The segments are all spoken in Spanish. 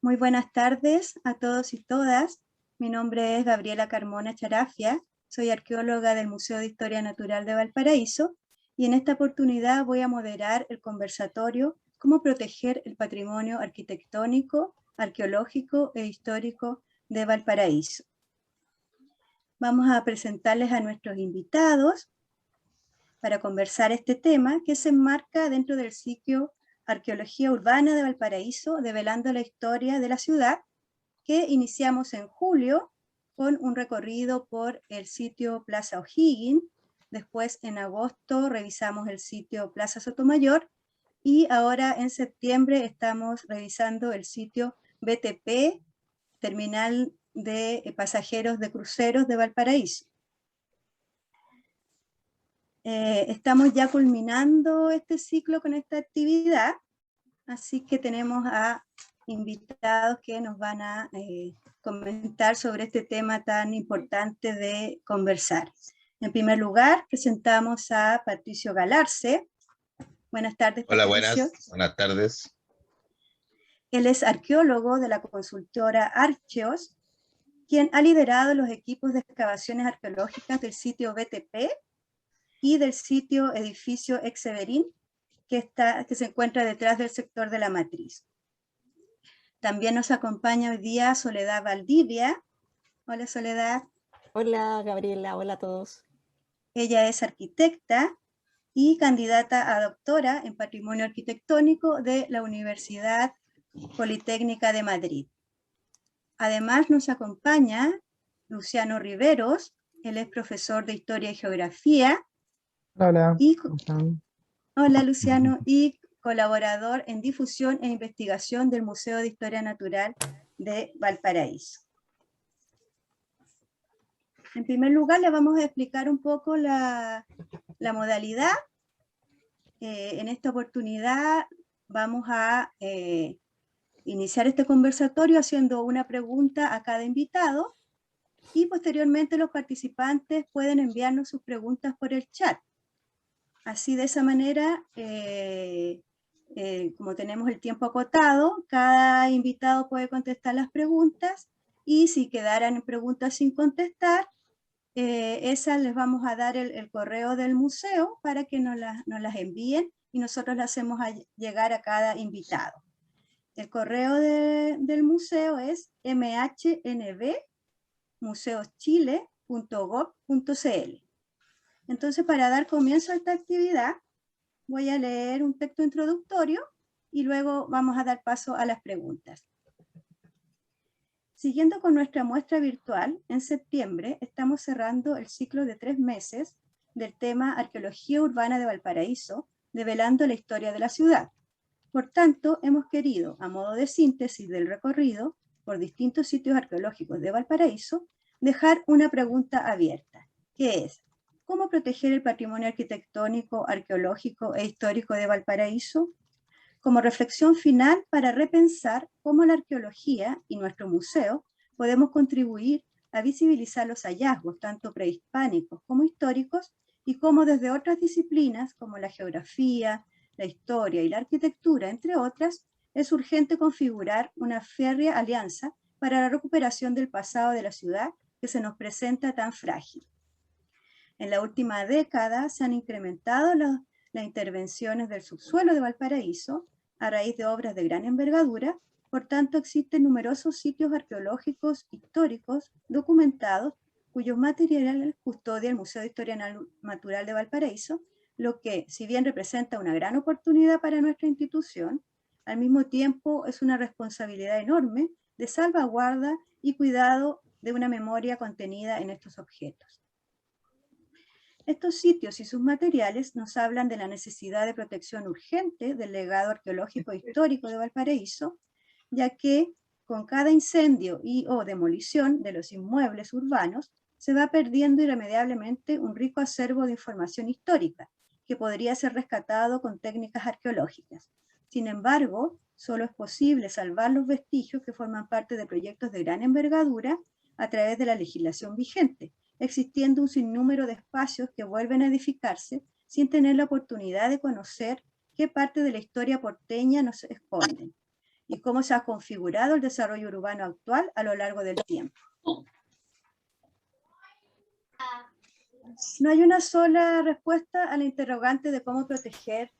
Muy buenas tardes a todos y todas. Mi nombre es Gabriela Carmona Charafia, soy arqueóloga del Museo de Historia Natural de Valparaíso y en esta oportunidad voy a moderar el conversatorio Cómo proteger el patrimonio arquitectónico, arqueológico e histórico de Valparaíso. Vamos a presentarles a nuestros invitados para conversar este tema que se enmarca dentro del ciclo Arqueología Urbana de Valparaíso, develando la historia de la ciudad, que iniciamos en julio con un recorrido por el sitio Plaza O'Higgins. Después en agosto revisamos el sitio Plaza Sotomayor y ahora en septiembre estamos revisando el sitio BTP, Terminal de Pasajeros de Cruceros de Valparaíso. Estamos ya culminando este ciclo con esta actividad, así que tenemos a invitados que nos van a comentar sobre este tema tan importante de conversar. En primer lugar, presentamos a Patricio Galarce. Buenas tardes, Hola, Patricio. buenas tardes. Él es arqueólogo de la consultora Archeos, quien ha liderado los equipos de excavaciones arqueológicas del sitio BTP y del sitio edificio Exseverín, que se encuentra detrás del sector de la Matriz. También nos acompaña hoy día Soledad Valdivia. Hola, Soledad. Hola, Gabriela. Hola a todos. Ella es arquitecta y candidata a doctora en Patrimonio Arquitectónico de la Universidad Politécnica de Madrid. Además nos acompaña Luciano Riveros. Él es profesor de Historia y Geografía. Hola. Hola, Luciano. Y colaborador en difusión e investigación del Museo de Historia Natural de Valparaíso. En primer lugar, le vamos a explicar un poco la modalidad. En esta oportunidad vamos a iniciar este conversatorio haciendo una pregunta a cada invitado y posteriormente los participantes pueden enviarnos sus preguntas por el chat. Así, de esa manera, como tenemos el tiempo acotado, cada invitado puede contestar las preguntas y si quedaran preguntas sin contestar, esas les vamos a dar el correo del museo para que nos las envíen y nosotros las hacemos llegar a cada invitado. El correo del museo es mhnb@museoschile.gov.cl. Entonces, para dar comienzo a esta actividad, voy a leer un texto introductorio y luego vamos a dar paso a las preguntas. Siguiendo con nuestra muestra virtual, en septiembre estamos cerrando el ciclo de 3 meses del tema Arqueología Urbana de Valparaíso, develando la historia de la ciudad. Por tanto, hemos querido, a modo de síntesis del recorrido por distintos sitios arqueológicos de Valparaíso, dejar una pregunta abierta, que es: ¿cómo proteger el patrimonio arquitectónico, arqueológico e histórico de Valparaíso? Como reflexión final para repensar cómo la arqueología y nuestro museo podemos contribuir a visibilizar los hallazgos, tanto prehispánicos como históricos, y cómo desde otras disciplinas como la geografía, la historia y la arquitectura, entre otras, es urgente configurar una férrea alianza para la recuperación del pasado de la ciudad que se nos presenta tan frágil. En la última década se han incrementado las intervenciones del subsuelo de Valparaíso a raíz de obras de gran envergadura. Por tanto, existen numerosos sitios arqueológicos históricos documentados cuyos materiales custodia el Museo de Historia Natural de Valparaíso, lo que, si bien representa una gran oportunidad para nuestra institución, al mismo tiempo es una responsabilidad enorme de salvaguarda y cuidado de una memoria contenida en estos objetos. Estos sitios y sus materiales nos hablan de la necesidad de protección urgente del legado arqueológico e histórico de Valparaíso, ya que con cada incendio o demolición de los inmuebles urbanos se va perdiendo irremediablemente un rico acervo de información histórica que podría ser rescatado con técnicas arqueológicas. Sin embargo, solo es posible salvar los vestigios que forman parte de proyectos de gran envergadura a través de la legislación vigente, existiendo un sinnúmero de espacios que vuelven a edificarse sin tener la oportunidad de conocer qué parte de la historia porteña nos esconden. y cómo se ha configurado el desarrollo urbano actual a lo largo del tiempo. No hay una sola respuesta a la interrogante de cómo proteger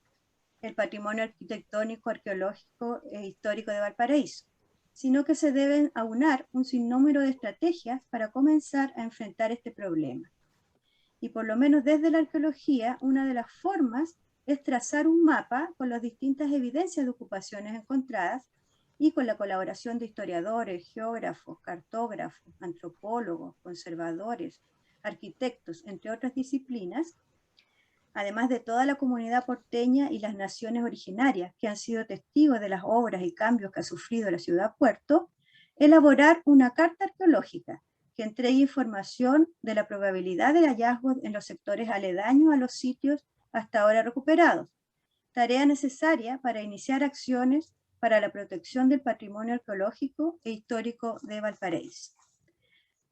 el patrimonio arquitectónico, arqueológico e histórico de Valparaíso, sino que se deben aunar un sinnúmero de estrategias para comenzar a enfrentar este problema. Y por lo menos desde la arqueología, una de las formas es trazar un mapa con las distintas evidencias de ocupaciones encontradas y con la colaboración de historiadores, geógrafos, cartógrafos, antropólogos, conservadores, arquitectos, entre otras disciplinas, además de toda la comunidad porteña y las naciones originarias que han sido testigos de las obras y cambios que ha sufrido la ciudad-puerto, elaborar una carta arqueológica que entregue información de la probabilidad de hallazgos en los sectores aledaños a los sitios hasta ahora recuperados, tarea necesaria para iniciar acciones para la protección del patrimonio arqueológico e histórico de Valparaíso.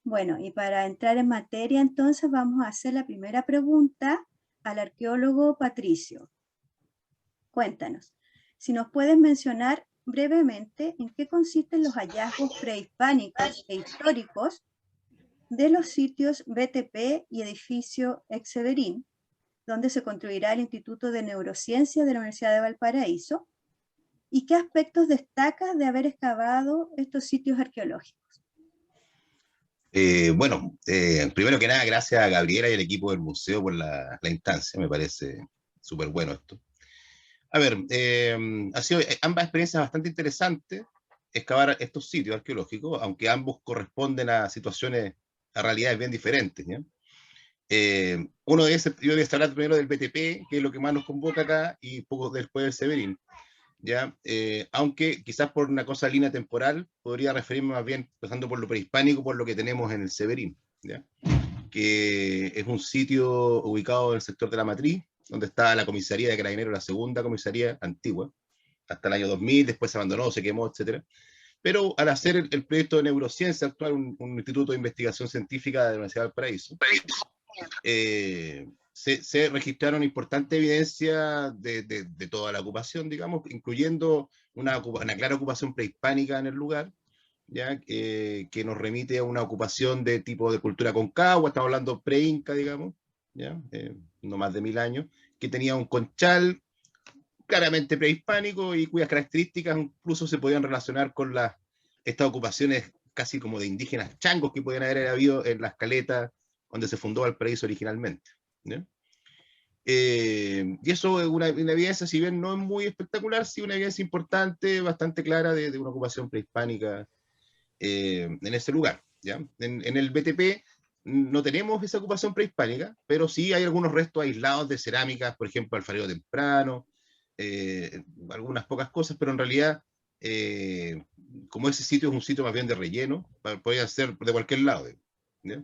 Bueno, y para entrar en materia, entonces vamos a hacer la primera pregunta al arqueólogo Patricio. Cuéntanos, si nos puedes mencionar brevemente en qué consisten los hallazgos prehispánicos e históricos de los sitios BTP y edificio Exseverín, donde se construirá el Instituto de Neurociencia de la Universidad de Valparaíso, y qué aspectos destacas de haber excavado estos sitios arqueológicos. Bueno, primero que nada, gracias a Gabriela y al equipo del museo por la instancia, me parece súper bueno esto. A ver, ha sido ambas experiencias bastante interesantes, excavar estos sitios arqueológicos, aunque ambos corresponden a situaciones, a realidades bien diferentes, ¿ya? Uno de esos, yo voy a hablar primero del BTP, que es lo que más nos convoca acá, y poco después del Severín. ¿Ya? Aunque quizás por una cosa de línea temporal, podría referirme más bien, pasando por lo prehispánico, por lo que tenemos en el Severín, ¿ya? Que es un sitio ubicado en el sector de la Matriz, donde está la comisaría de Carabineros, la segunda comisaría antigua, hasta el año 2000, después se abandonó, se quemó, etc. Pero al hacer el proyecto de neurociencia actual, un instituto de investigación científica de la Universidad de Valparaíso, se registraron importante evidencia de toda la ocupación, digamos, incluyendo una clara ocupación prehispánica en el lugar, ¿ya? Que nos remite a una ocupación de tipo de cultura concagua, estamos hablando pre-inca, digamos, ¿ya? No más de 1000 años, que tenía un conchal claramente prehispánico y cuyas características incluso se podían relacionar con estas ocupaciones casi como de indígenas changos que podían haber habido en las caletas donde se fundó Valparaíso originalmente, ¿no? Y eso es una evidencia, si bien no es muy espectacular, sí una evidencia importante, bastante clara de una ocupación prehispánica en ese lugar, ¿ya? En el BTP no tenemos esa ocupación prehispánica, pero sí hay algunos restos aislados de cerámicas, por ejemplo, alfarero temprano, algunas pocas cosas, pero en realidad, como ese sitio es un sitio más bien de relleno, podría ser de cualquier lado, ¿ya?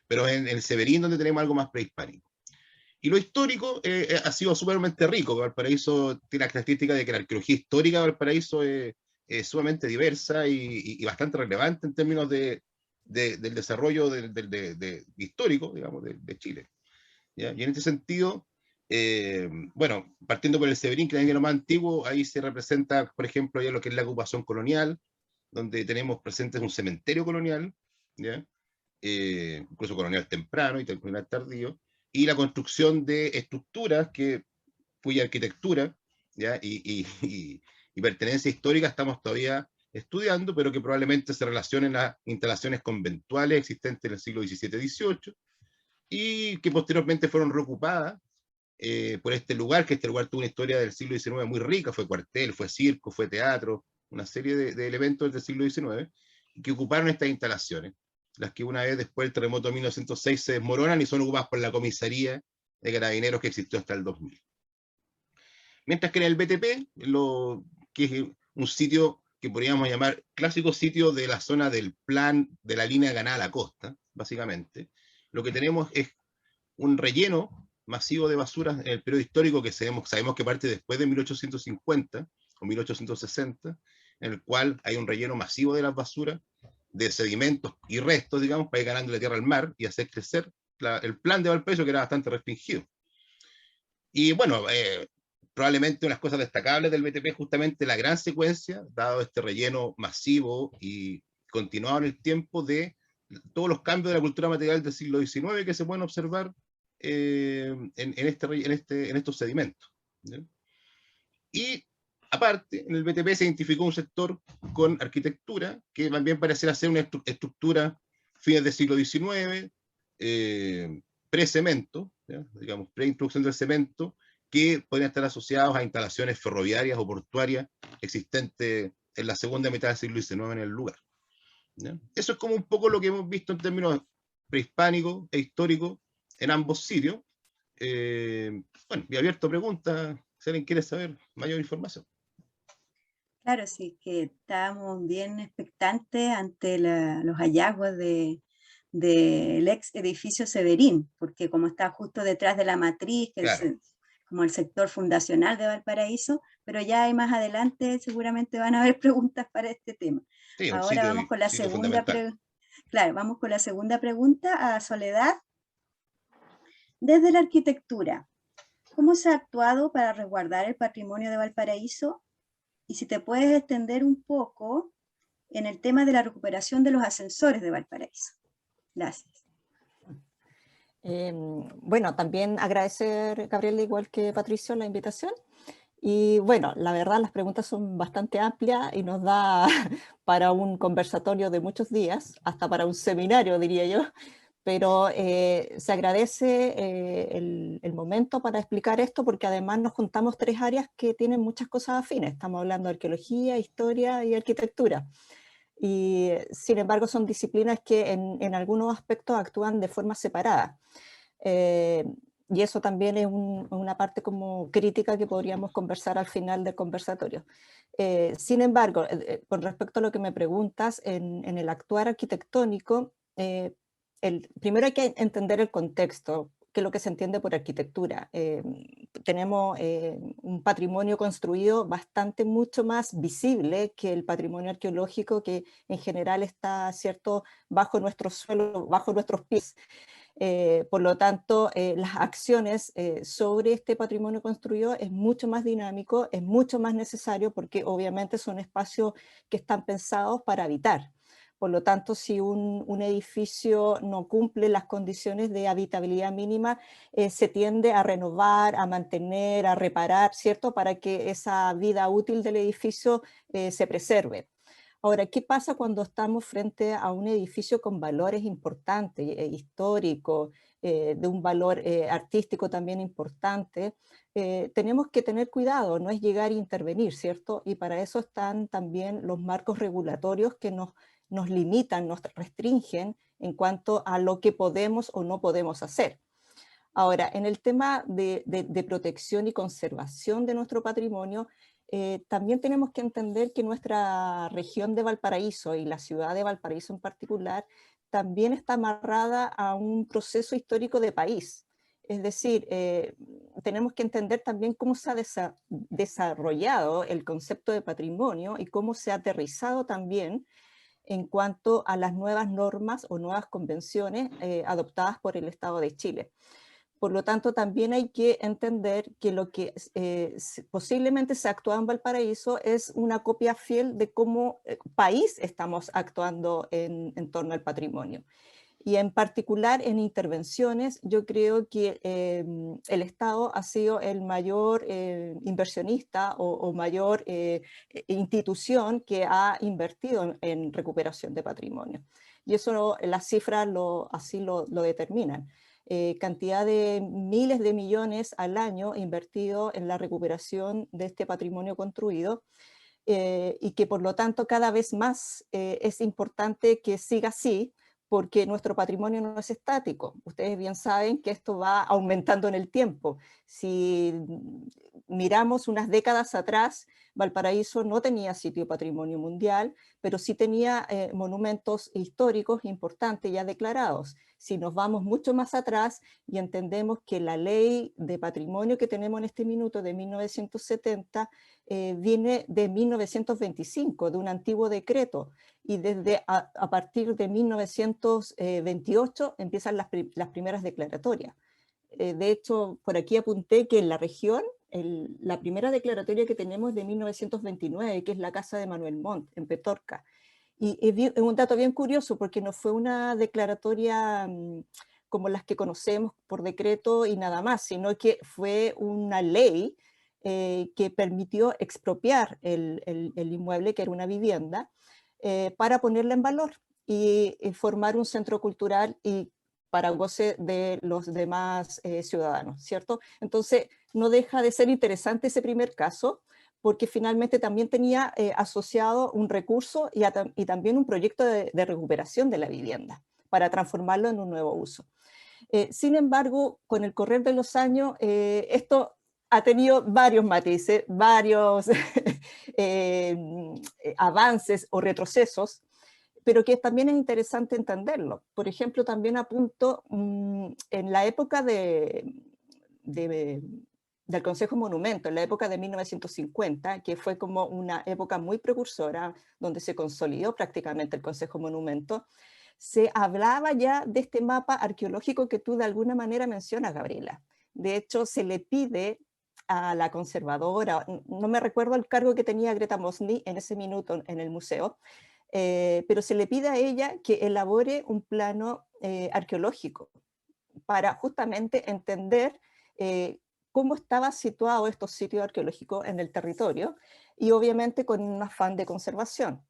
Pero en el Severín donde tenemos algo más prehispánico. Y lo histórico ha sido sumamente rico. Valparaíso tiene la característica de que la arqueología histórica de Valparaíso es sumamente diversa y bastante relevante en términos del desarrollo histórico, digamos, de Chile, ¿ya? Y en este sentido, bueno, partiendo por el Severín, que es lo más antiguo, ahí se representa, por ejemplo, ya lo que es la ocupación colonial, donde tenemos presentes un cementerio colonial, ¿ya? Incluso colonial temprano y colonial tardío, y la construcción de estructuras cuya arquitectura, ¿ya? Y pertenencia histórica estamos todavía estudiando, pero que probablemente se relacionen a instalaciones conventuales existentes en el siglo XVII-XVIII, y que posteriormente fueron reocupadas por este lugar, que este lugar tuvo una historia del siglo XIX muy rica, fue cuartel, fue circo, fue teatro, una serie de elementos del siglo XIX, que ocuparon estas instalaciones, las que una vez después del terremoto de 1906 se desmoronan y son ocupadas por la comisaría de Carabineros que existió hasta el 2000. Mientras que en el BTP, que es un sitio que podríamos llamar clásico sitio de la zona del plan de la línea ganada a la costa, básicamente, lo que tenemos es un relleno masivo de basuras en el periodo histórico que sabemos que parte después de 1850 o 1860, en el cual hay un relleno masivo de las basuras, de sedimentos y restos, digamos, para ir ganando la tierra al mar y hacer crecer el plan de Valparaíso, que era bastante restringido. Y bueno, probablemente unas cosas destacables del BTP es justamente la gran secuencia, dado este relleno masivo y continuado en el tiempo de todos los cambios de la cultura material del siglo XIX que se pueden observar en estos sedimentos, ¿ya? Y aparte, en el BTP se identificó un sector con arquitectura que también pareciera ser una estructura fines del siglo XIX, pre-cemento, digamos, pre-introducción del cemento, que podrían estar asociados a instalaciones ferroviarias o portuarias existentes en la segunda mitad del siglo XIX en el lugar, ¿ya? Eso es como un poco lo que hemos visto en términos prehispánicos e históricos en ambos sitios. Bueno, y abierto a preguntas, si alguien quiere saber mayor información. Claro, sí, que estábamos bien expectantes ante los hallazgos del ex edificio Severín, porque como está justo detrás de la matriz, que Claro. como el sector fundacional de Valparaíso, pero ya hay más adelante seguramente van a haber preguntas para este tema. Sí, un Ahora vamos con la sitio segunda fundamental. pregunta. Claro, vamos con la segunda pregunta a Soledad. Desde la arquitectura, ¿cómo se ha actuado para resguardar el patrimonio de Valparaíso? Y si te puedes extender un poco en el tema de la recuperación de los ascensores de Valparaíso. Gracias. Bueno, también agradecer, Gabriela, igual que Patricio, la invitación. Y bueno, la verdad las preguntas son bastante amplias y nos da para un conversatorio de muchos días, hasta para un seminario, diría yo. Pero se agradece el momento para explicar esto, porque además nos juntamos tres áreas que tienen muchas cosas afines. Estamos hablando de arqueología, historia y arquitectura. Y sin embargo son disciplinas que en algunos aspectos actúan de forma separada. Eh, y eso también es una parte como crítica que podríamos conversar al final del conversatorio. Sin embargo, con respecto a lo que me preguntas, en el actuar arquitectónico, primero hay que entender el contexto, qué es lo que se entiende por arquitectura. Tenemos un patrimonio construido bastante mucho más visible que el patrimonio arqueológico, que en general está, ¿cierto?, bajo nuestro suelo, bajo nuestros pies. Por lo tanto, las acciones sobre este patrimonio construido es mucho más dinámico, es mucho más necesario porque obviamente son espacios que están pensados para habitar. Por lo tanto, si un edificio no cumple las condiciones de habitabilidad mínima, se tiende a renovar, a mantener, a reparar, ¿cierto? Para que esa vida útil del edificio se preserve. Ahora, ¿qué pasa cuando estamos frente a un edificio con valores importantes, históricos, de un valor artístico también importante? Tenemos que tener cuidado, no es llegar a intervenir, ¿cierto? Y para eso están también los marcos regulatorios que nos limitan, nos restringen en cuanto a lo que podemos o no podemos hacer. Ahora, en el tema de protección y conservación de nuestro patrimonio, también tenemos que entender que nuestra región de Valparaíso y la ciudad de Valparaíso en particular también está amarrada a un proceso histórico de país. Es decir, tenemos que entender también cómo se ha desarrollado el concepto de patrimonio y cómo se ha aterrizado también en cuanto a las nuevas normas o nuevas convenciones adoptadas por el Estado de Chile. Por lo tanto, también hay que entender que lo que posiblemente se actúa en Valparaíso es una copia fiel de cómo país estamos actuando en torno al patrimonio. Y en particular en intervenciones, yo creo que el Estado ha sido el mayor inversionista o mayor institución que ha invertido en recuperación de patrimonio. Y eso las cifras así lo determinan. Cantidad de miles de millones al año invertido en la recuperación de este patrimonio construido, y que por lo tanto cada vez más es importante que siga así, porque nuestro patrimonio no es estático. Ustedes bien saben que esto va aumentando en el tiempo. Si miramos unas décadas atrás, Valparaíso no tenía sitio patrimonio mundial, pero sí tenía monumentos históricos importantes ya declarados. Si nos vamos mucho más atrás y entendemos que la ley de patrimonio que tenemos en este minuto de 1970 viene de 1925, de un antiguo decreto, y desde a partir de 1928 empiezan las primeras declaratorias. De hecho, por aquí apunté que en la región la primera declaratoria que tenemos es de 1929, que es la casa de Manuel Montt, en Petorca. Y es un dato bien curioso porque no fue una declaratoria como las que conocemos por decreto y nada más, sino que fue una ley que permitió expropiar el inmueble, que era una vivienda, para ponerla en valor y formar un centro cultural y para goce de los demás ciudadanos, ¿cierto? Entonces, no deja de ser interesante ese primer caso, porque finalmente también tenía asociado un recurso y también un proyecto de recuperación de la vivienda para transformarlo en un nuevo uso. Sin embargo, con el correr de los años, esto ha tenido varios matices, varios avances o retrocesos, pero que también es interesante entenderlo. Por ejemplo, también apunto en la época del Consejo Monumento, en la época de 1950, que fue como una época muy precursora, donde se consolidó prácticamente el Consejo Monumento, se hablaba ya de este mapa arqueológico que tú de alguna manera mencionas, Gabriela. De hecho, se le pide a la conservadora, no me recuerdo el cargo que tenía Greta Mosny en ese minuto en el museo, pero se le pide a ella que elabore un plano arqueológico para justamente entender cómo estaban situados estos sitios arqueológicos en el territorio y obviamente con un afán de conservación.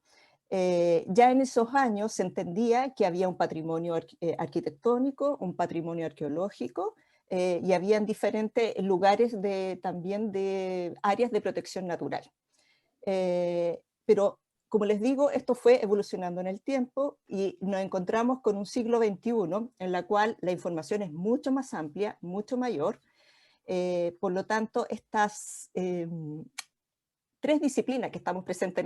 Ya en esos años se entendía que había un patrimonio arquitectónico, un patrimonio arqueológico, y habían diferentes lugares también de áreas de protección natural. Pero como les digo, esto fue evolucionando en el tiempo y nos encontramos con un siglo XXI en la cual la información es mucho más amplia, mucho mayor. Por lo tanto, estas tres disciplinas que estamos presentes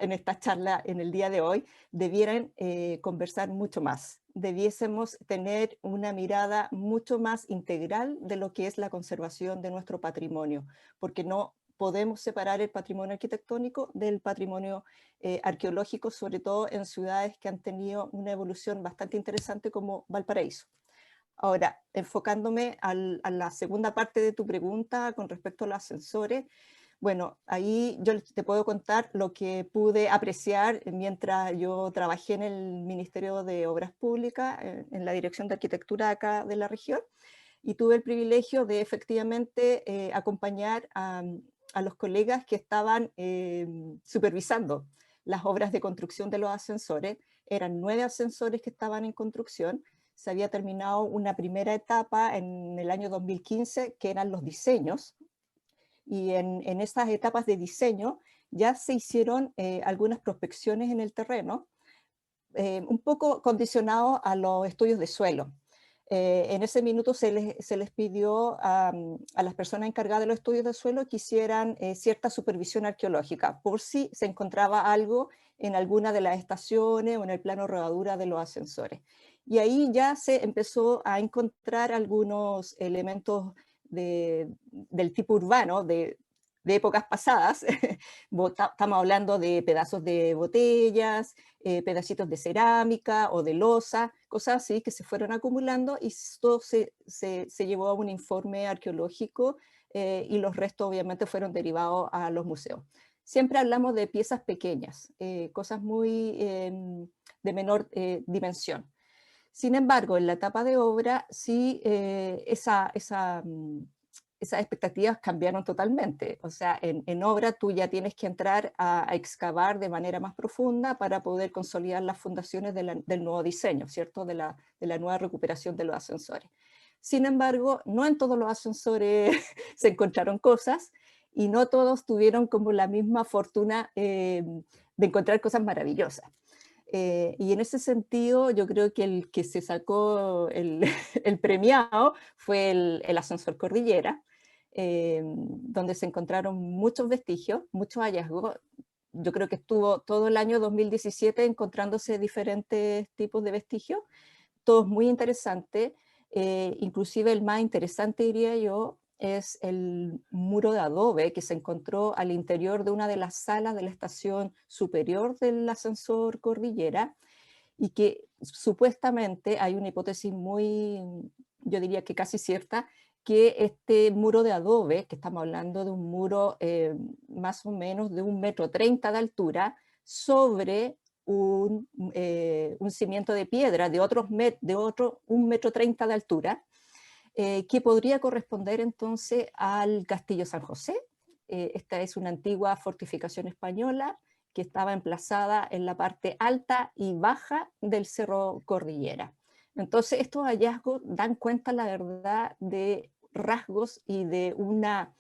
en esta charla en el día de hoy debieran conversar mucho más. Debiésemos tener una mirada mucho más integral de lo que es la conservación de nuestro patrimonio, porque no podemos separar el patrimonio arquitectónico del patrimonio arqueológico, sobre todo en ciudades que han tenido una evolución bastante interesante como Valparaíso. Ahora, enfocándome a la segunda parte de tu pregunta con respecto a los ascensores, bueno, ahí yo te puedo contar lo que pude apreciar mientras yo trabajé en el Ministerio de Obras Públicas, en la Dirección de Arquitectura acá de la región, y tuve el privilegio de efectivamente acompañar a los colegas que estaban supervisando las obras de construcción de los ascensores. Eran 9 ascensores que estaban en construcción. Se había terminado una primera etapa en el año 2015, que eran los diseños, y en esas etapas de diseño ya se hicieron algunas prospecciones en el terreno, un poco condicionado a los estudios de suelo. En ese minuto se les pidió a las personas encargadas de los estudios de suelo que hicieran cierta supervisión arqueológica, por si se encontraba algo en alguna de las estaciones o en el plano rodadura de los ascensores. Y ahí ya se empezó a encontrar algunos elementos del tipo urbano, de épocas pasadas. Estamos hablando de pedazos de botellas, pedacitos de cerámica o de losa, cosas así que se fueron acumulando y todo se llevó a un informe arqueológico y los restos obviamente fueron derivados a los museos. Siempre hablamos de piezas pequeñas, cosas muy de menor dimensión. Sin embargo, en la etapa de obra sí esas expectativas cambiaron totalmente. O sea, en obra tú ya tienes que entrar a excavar de manera más profunda para poder consolidar las fundaciones del nuevo diseño, ¿cierto? De la nueva recuperación de los ascensores. Sin embargo, no en todos los ascensores se encontraron cosas y no todos tuvieron como la misma fortuna de encontrar cosas maravillosas. Y en ese sentido, yo creo que el que se sacó el premiado fue el ascensor Cordillera, donde se encontraron muchos vestigios, muchos hallazgos. Yo creo que estuvo todo el año 2017 encontrándose diferentes tipos de vestigios, todos muy interesantes. Inclusive el más interesante, diría yo, es el muro de adobe que se encontró al interior de una de las salas de la estación superior del ascensor Cordillera y que supuestamente hay una hipótesis muy, yo diría que casi cierta, que este muro de adobe, que estamos hablando de un muro más o menos de 1,30 m de altura, sobre un cimiento de piedra de otro 1,30 m de altura, que podría corresponder entonces al Castillo San José. Esta es una antigua fortificación española que estaba emplazada en la parte alta y baja del Cerro Cordillera. Entonces estos hallazgos dan cuenta, la verdad, de rasgos y de una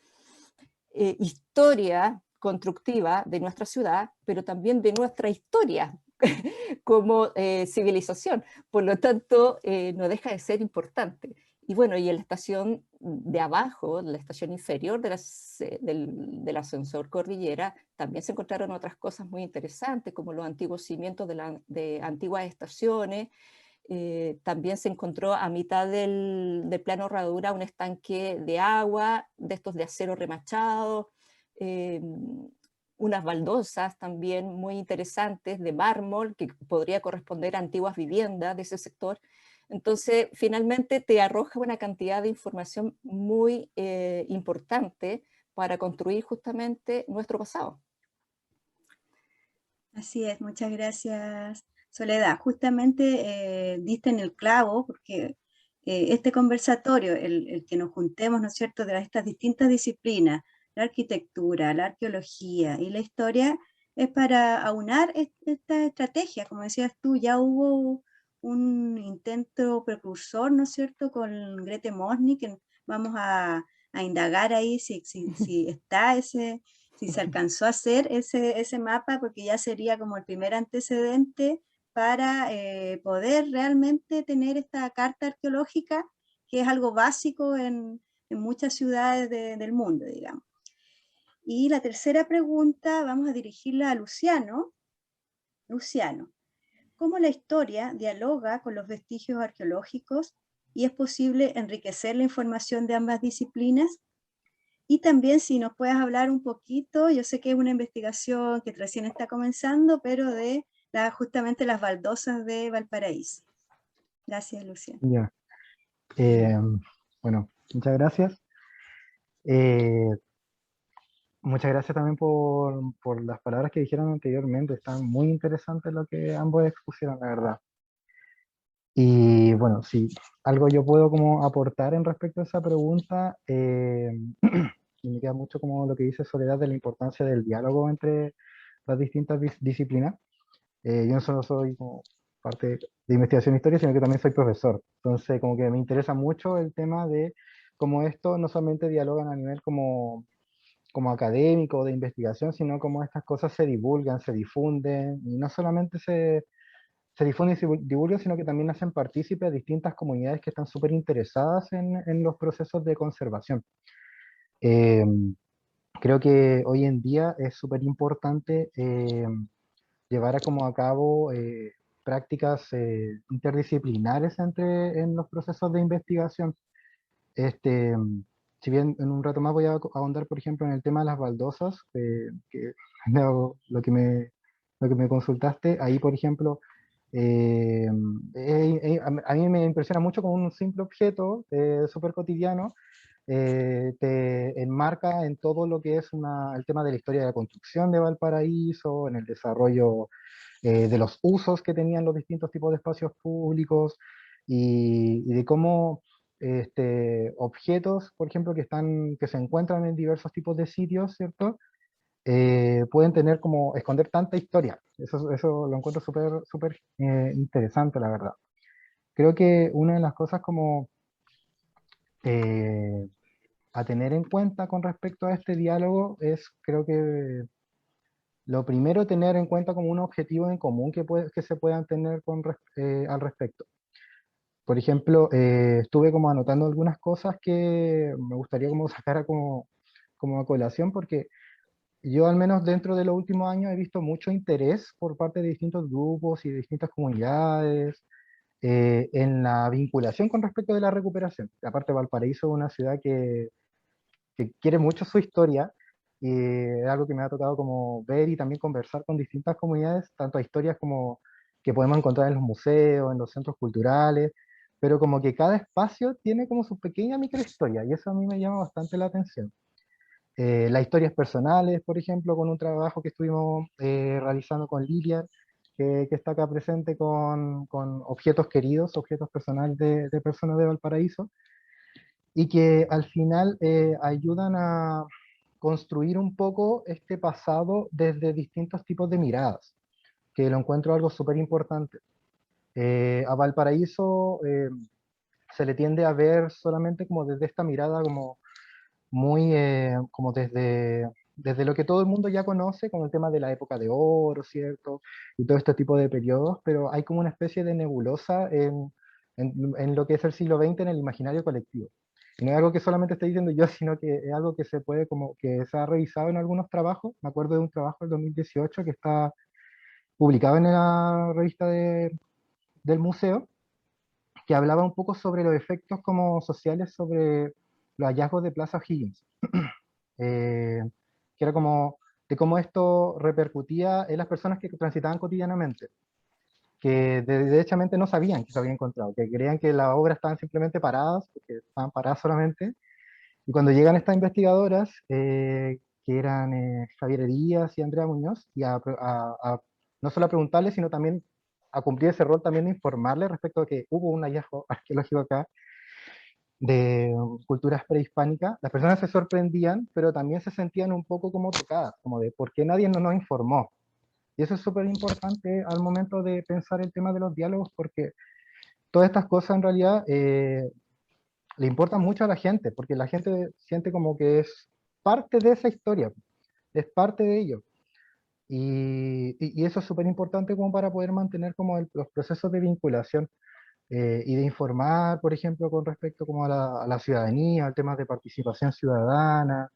historia constructiva de nuestra ciudad, pero también de nuestra historia como civilización. Por lo tanto, no deja de ser importante. Y bueno, y en la estación de abajo, la estación inferior del ascensor Cordillera, también se encontraron otras cosas muy interesantes, como los antiguos cimientos de antiguas estaciones. También se encontró a mitad del plano herradura un estanque de agua, de estos de acero remachado, unas baldosas también muy interesantes de mármol, que podría corresponder a antiguas viviendas de ese sector. Entonces, finalmente te arroja una cantidad de información muy importante para construir justamente nuestro pasado. Así es, muchas gracias, Soledad. Justamente diste en el clavo, porque este conversatorio, el que nos juntemos, ¿no es cierto?, de estas distintas disciplinas, la arquitectura, la arqueología y la historia, es para aunar esta estrategia. Como decías tú, ya hubo un intento precursor, ¿no es cierto?, con Grete Mosny, que vamos a indagar ahí si está si se alcanzó a hacer ese mapa, porque ya sería como el primer antecedente para poder realmente tener esta carta arqueológica, que es algo básico en muchas ciudades del mundo, digamos. Y la tercera pregunta vamos a dirigirla a Luciano. Luciano, ¿cómo la historia dialoga con los vestigios arqueológicos y es posible enriquecer la información de ambas disciplinas? Y también si nos puedes hablar un poquito, yo sé que es una investigación que recién está comenzando, pero de justamente las baldosas de Valparaíso. Gracias, Luciano. Ya. Bueno, muchas gracias. Muchas gracias también por las palabras que dijeron anteriormente. Están muy interesantes lo que ambos expusieron, la verdad. Y bueno, si algo yo puedo como aportar en respecto a esa pregunta, y me queda mucho como lo que dice Soledad de la importancia del diálogo entre las distintas disciplinas. Yo no solo soy como parte de investigación histórica, sino que también soy profesor. Entonces, como que me interesa mucho el tema de cómo esto no solamente dialogan a nivel como académico o de investigación, sino cómo estas cosas se divulgan, se difunden, y no solamente se difunden y se divulgan, sino que también hacen partícipe a distintas comunidades que están súper interesadas en los procesos de conservación. Creo que hoy en día es súper importante llevar a cabo prácticas interdisciplinares en los procesos de investigación. Si bien en un rato más voy a ahondar, por ejemplo, en el tema de las baldosas, que lo que me consultaste, ahí, por ejemplo, a mí me impresiona mucho con un simple objeto súper cotidiano, te enmarca en todo lo que es el tema de la historia de la construcción de Valparaíso, en el desarrollo de los usos que tenían los distintos tipos de espacios públicos y de cómo objetos, por ejemplo, que se encuentran en diversos tipos de sitios, ¿cierto? Pueden tener como, esconder tanta historia. Eso lo encuentro súper interesante, la verdad. Creo que una de las cosas como a tener en cuenta con respecto a este diálogo es, creo que lo primero, tener en cuenta como un objetivo en común que se puedan tener al respecto. Por ejemplo, estuve como anotando algunas cosas que me gustaría como sacar como a colación, porque yo al menos dentro de los últimos años he visto mucho interés por parte de distintos grupos y de distintas comunidades en la vinculación con respecto de la recuperación. Aparte, Valparaíso es una ciudad que quiere mucho su historia, y es algo que me ha tocado como ver y también conversar con distintas comunidades, tanto historias como que podemos encontrar en los museos, en los centros culturales, pero como que cada espacio tiene como su pequeña microhistoria, y eso a mí me llama bastante la atención. Las historias personales, por ejemplo, con un trabajo que estuvimos realizando con Lilia, que está acá presente con objetos queridos, objetos personales de personas de Valparaíso, y que al final ayudan a construir un poco este pasado desde distintos tipos de miradas, que lo encuentro algo súper importante. A Valparaíso se le tiende a ver solamente como desde esta mirada como muy como desde lo que todo el mundo ya conoce, con el tema de la época de oro, ¿cierto? Y todo este tipo de periodos, pero hay como una especie de nebulosa en lo que es el siglo XX en el imaginario colectivo. Y no es algo que solamente estoy diciendo yo, sino que es algo que se puede, como que se ha revisado en algunos trabajos. Me acuerdo de un trabajo del 2018 que está publicado en la revista del museo, que hablaba un poco sobre los efectos como sociales sobre los hallazgos de Plaza O'Higgins, eh, que era como de cómo esto repercutía en las personas que transitaban cotidianamente, que derechamente no sabían que se había encontrado, que creían que las obras estaban simplemente paradas, porque estaban paradas solamente, y cuando llegan estas investigadoras, que eran Javier Díaz y Andrea Muñoz, y no solo a preguntarles, sino también a cumplir ese rol también de informarles respecto a que hubo un hallazgo arqueológico acá de culturas prehispánicas, las personas se sorprendían, pero también se sentían un poco como tocadas, como de por qué nadie nos informó. Y eso es súper importante al momento de pensar el tema de los diálogos, porque todas estas cosas en realidad le importan mucho a la gente, porque la gente siente como que es parte de esa historia, es parte de ello. Y eso es súper importante como para poder mantener como los procesos de vinculación y de informar, por ejemplo, con respecto como a la ciudadanía, al tema de participación ciudadana.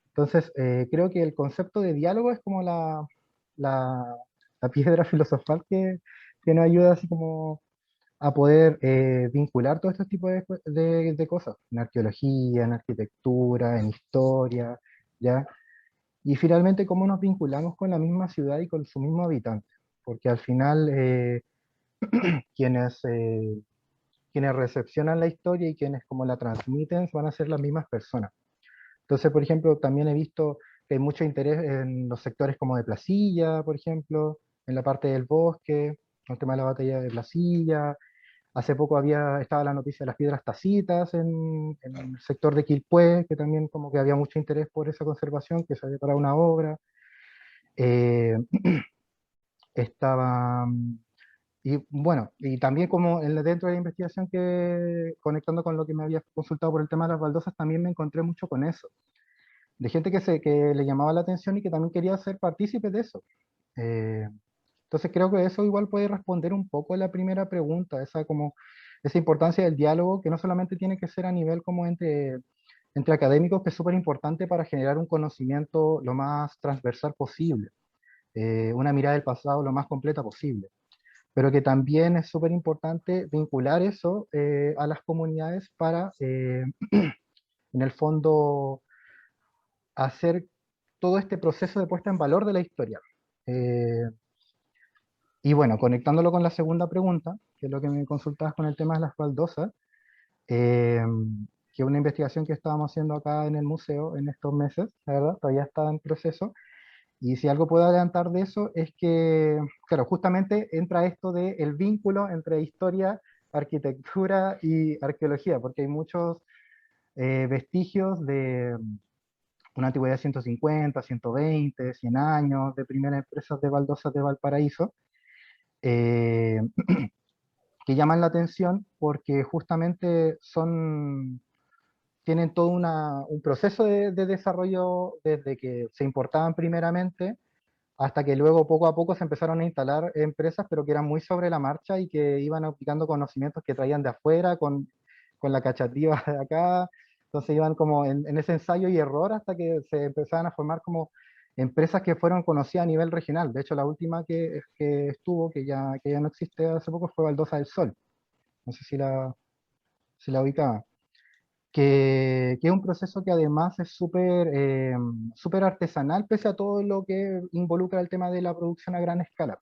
Entonces, creo que el concepto de diálogo es como la, la piedra filosofal que nos ayuda así como a poder vincular todos estos tipos de cosas, en arqueología, en arquitectura, en historia, ¿ya? Y finalmente, cómo nos vinculamos con la misma ciudad y con su mismo habitante, porque al final quienes, quienes recepcionan la historia y quienes como la transmiten van a ser las mismas personas. Entonces, por ejemplo, también he visto que hay mucho interés en los sectores como de Placilla, por ejemplo, en la parte del bosque, el tema de la batalla de Placilla. Hace poco estaba la noticia de las piedras tacitas en el sector de Quilpué, que también como que había mucho interés por esa conservación, que se había para una obra. Eh, estaba, y bueno, y también como dentro de la investigación conectando con lo que me había consultado por el tema de las baldosas, también me encontré mucho con eso, de gente que le llamaba la atención y que también quería ser partícipe de eso. Eh, entonces creo que eso igual puede responder un poco a la primera pregunta, esa importancia del diálogo, que no solamente tiene que ser a nivel como entre académicos, que es súper importante para generar un conocimiento lo más transversal posible, una mirada del pasado lo más completa posible, pero que también es súper importante vincular eso a las comunidades para, en el fondo, hacer todo este proceso de puesta en valor de la historia. Eh, y bueno, conectándolo con la segunda pregunta, que es lo que me consultabas con el tema de las baldosas, eh, que es una investigación que estábamos haciendo acá en el museo en estos meses, la verdad, todavía está en proceso. Y si algo puedo adelantar de eso es que, claro, justamente entra esto de el vínculo entre historia, arquitectura y arqueología, porque hay muchos vestigios de una antigüedad de 150, 120, 100 años, de primeras empresas de baldosas de Valparaíso, eh, que llaman la atención porque justamente tienen todo un proceso de desarrollo desde que se importaban primeramente hasta que luego poco a poco se empezaron a instalar empresas, pero que eran muy sobre la marcha y que iban aplicando conocimientos que traían de afuera con la cachativa de acá. Entonces iban como en ese ensayo y error hasta que se empezaban a formar como empresas que fueron conocidas a nivel regional. De hecho, la última que estuvo, que ya no existe hace poco, fue Baldosa del Sol. No sé si la ubicaba. Que es un proceso que además es súper artesanal, pese a todo lo que involucra el tema de la producción a gran escala.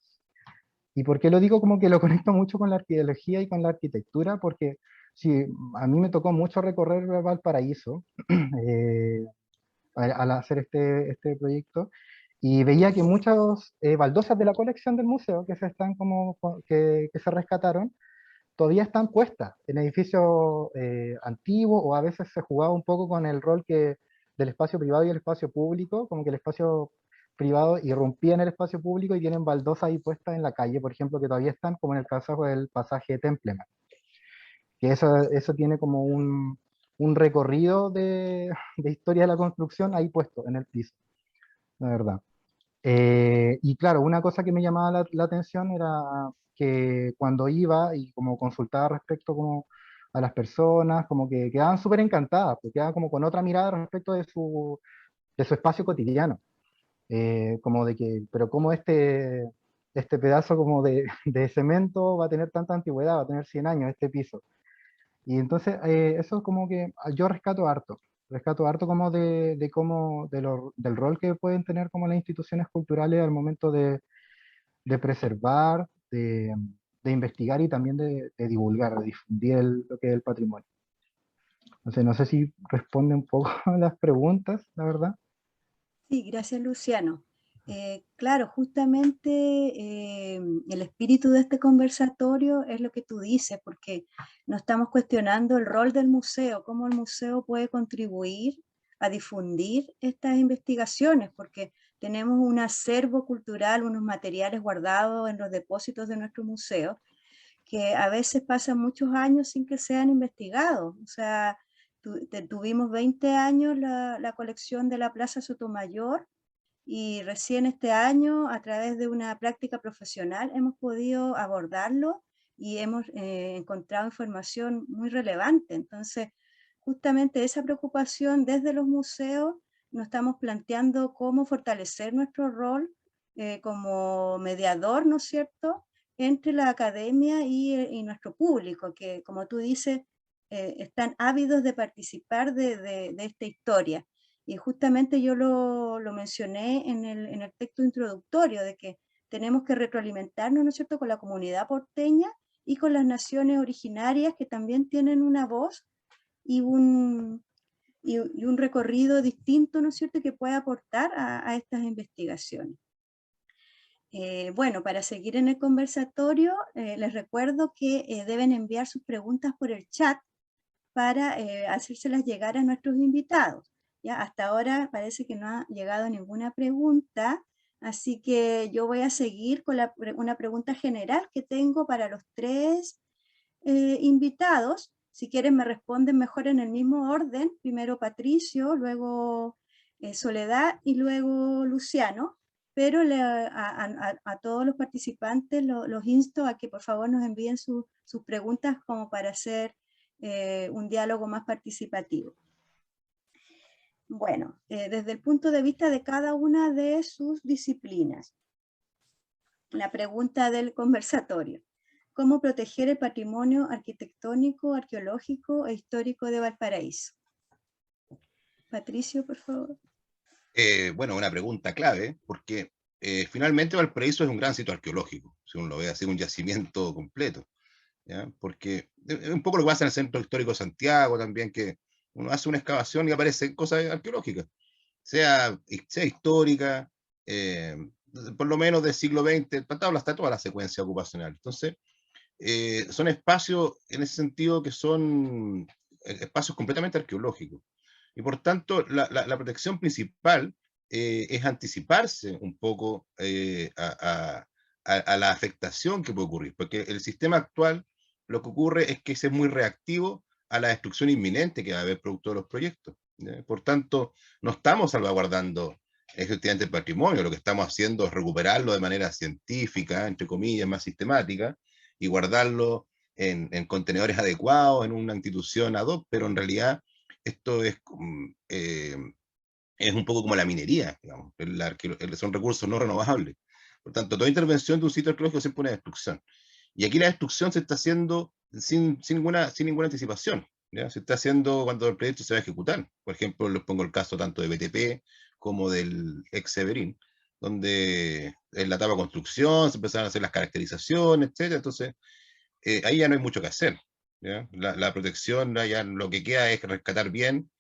¿Y por qué lo digo? Como que lo conecto mucho con la arqueología y con la arquitectura, porque sí, a mí me tocó mucho recorrer Valparaíso al hacer este proyecto, y veía que muchas baldosas de la colección del museo que se están que se rescataron, todavía están puestas en edificios antiguos, o a veces se jugaba un poco con el rol del espacio privado y el espacio público, como que el espacio privado irrumpía en el espacio público y tienen baldosas ahí puestas en la calle, por ejemplo, que todavía están, como en el caso del pasaje Templeman, que eso tiene como un recorrido de historia de la construcción ahí puesto en el piso, la verdad. Y claro, una cosa que me llamaba la atención era que cuando iba y como consultaba respecto como a las personas, como que quedaban súper encantadas, porque quedaban como con otra mirada respecto de su espacio cotidiano. Como de que, pero como este pedazo como de cemento va a tener tanta antigüedad, va a tener 100 años este piso. Y entonces eso como que yo rescato harto como del rol que pueden tener como las instituciones culturales al momento de preservar, de investigar y también de divulgar, de difundir lo que es el patrimonio. Entonces no sé si responde un poco a las preguntas, la verdad. Sí, gracias, Luciano. Claro, justamente el espíritu de este conversatorio es lo que tú dices, porque no estamos cuestionando el rol del museo, cómo el museo puede contribuir a difundir estas investigaciones, porque tenemos un acervo cultural, unos materiales guardados en los depósitos de nuestro museo, que a veces pasan muchos años sin que sean investigados. O sea, tuvimos 20 años la colección de la Plaza Sotomayor, y recién este año, a través de una práctica profesional, hemos podido abordarlo y hemos encontrado información muy relevante. Entonces, justamente esa preocupación desde los museos nos estamos planteando cómo fortalecer nuestro rol como mediador, ¿no es cierto?, entre la academia y nuestro público, que como tú dices, están ávidos de participar de esta historia. Y justamente yo lo mencioné en el texto introductorio, de que tenemos que retroalimentarnos, ¿no es cierto?, con la comunidad porteña y con las naciones originarias, que también tienen una voz y un recorrido distinto, ¿no es cierto?, que puede aportar a estas investigaciones. Bueno, para seguir en el conversatorio, les recuerdo que deben enviar sus preguntas por el chat para hacérselas llegar a nuestros invitados. ¿Ya? Hasta ahora parece que no ha llegado ninguna pregunta, así que yo voy a seguir con una pregunta general que tengo para los tres invitados. Si quieren me responden mejor en el mismo orden, primero Patricio, luego Soledad y luego Luciano, pero a todos los participantes los insto a que por favor nos envíen sus preguntas como para hacer un diálogo más participativo. Bueno, desde el punto de vista de cada una de sus disciplinas, la pregunta del conversatorio: ¿cómo proteger el patrimonio arquitectónico, arqueológico e histórico de Valparaíso? Patricio, por favor. Bueno, una pregunta clave, porque finalmente Valparaíso es un gran sitio arqueológico, si uno lo ve así, un yacimiento completo, ¿ya? Porque es un poco lo que pasa en el Centro Histórico de Santiago también, que uno hace una excavación y aparecen cosas arqueológicas, sea histórica, eh, por lo menos del siglo XX, está toda la secuencia ocupacional. Entonces, son espacios en ese sentido que son espacios completamente arqueológicos. Y por tanto, la protección principal es anticiparse un poco a la afectación que puede ocurrir, porque el sistema actual lo que ocurre es que es muy reactivo a la destrucción inminente que va a haber producto de los proyectos, ¿ya? Por tanto, no estamos salvaguardando efectivamente el patrimonio, lo que estamos haciendo es recuperarlo de manera científica, entre comillas, más sistemática, y guardarlo en contenedores adecuados, en una institución ad hoc, pero en realidad esto es un poco como la minería, digamos, son recursos no renovables. Por tanto, toda intervención de un sitio arqueológico siempre una destrucción. Y aquí la destrucción se está haciendo sin ninguna anticipación, ¿ya? Se está haciendo cuando el proyecto se va a ejecutar. Por ejemplo, les pongo el caso tanto de BTP como del ex Severín, donde en la etapa de construcción se empezaron a hacer las caracterizaciones, etcétera. Entonces, ahí ya no hay mucho que hacer, ¿ya? La protección, ya lo que queda es rescatar bien,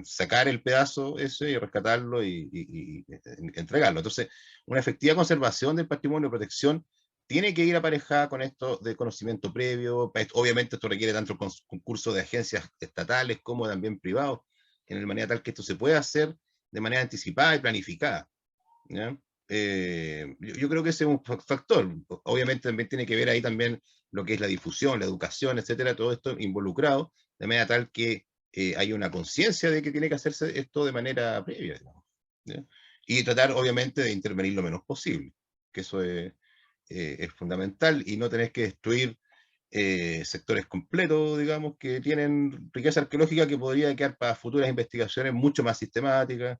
sacar el pedazo ese y rescatarlo y entregarlo. Entonces, una efectiva conservación del patrimonio, protección, tiene que ir aparejada con esto de conocimiento previo. Obviamente esto requiere tanto concurso de agencias estatales como también privados, en la manera tal que esto se pueda hacer de manera anticipada y planificada, ¿ya? Yo creo que ese es un factor. Obviamente también tiene que ver ahí también lo que es la difusión, la educación, etcétera, todo esto involucrado, de manera tal que hay una conciencia de que tiene que hacerse esto de manera previa, digamos, ¿ya? Y tratar obviamente de intervenir lo menos posible, que eso es fundamental, y no tenés que destruir sectores completos, digamos, que tienen riqueza arqueológica que podría quedar para futuras investigaciones mucho más sistemáticas,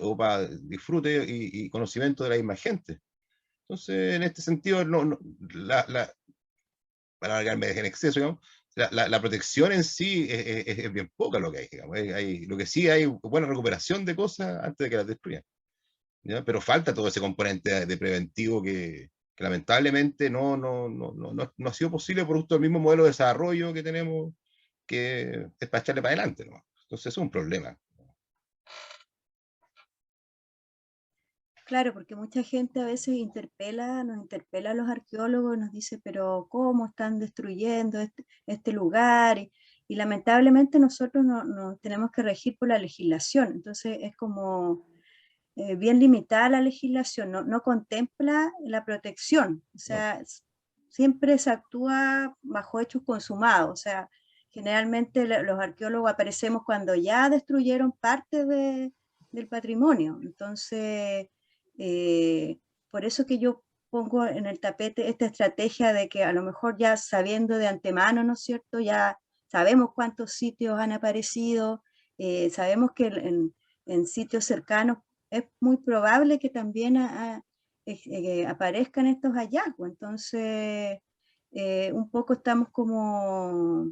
o para disfrute y conocimiento de la misma gente. Entonces, en este sentido, para alargarme en exceso, digamos, la protección en sí es bien poca lo que hay, digamos. Lo que sí hay buena recuperación de cosas antes de que las destruyan, ¿ya? Pero falta todo ese componente de preventivo que lamentablemente no ha sido posible producto del mismo modelo de desarrollo que tenemos, que es para echarle para adelante, ¿no? Entonces es un problema. Claro, porque mucha gente a veces nos interpela a los arqueólogos, nos dice, pero ¿cómo están destruyendo este lugar? Y lamentablemente nosotros nos tenemos que regir por la legislación, entonces es como bien limitada la legislación, no contempla la protección, o sea, siempre se actúa bajo hechos consumados, o sea, generalmente los arqueólogos aparecemos cuando ya destruyeron parte del patrimonio, entonces, por eso que yo pongo en el tapete esta estrategia de que a lo mejor ya sabiendo de antemano, ¿no es cierto?, ya sabemos cuántos sitios han aparecido, sabemos que en sitios cercanos es muy probable que también aparezcan estos hallazgos. Entonces, un poco estamos como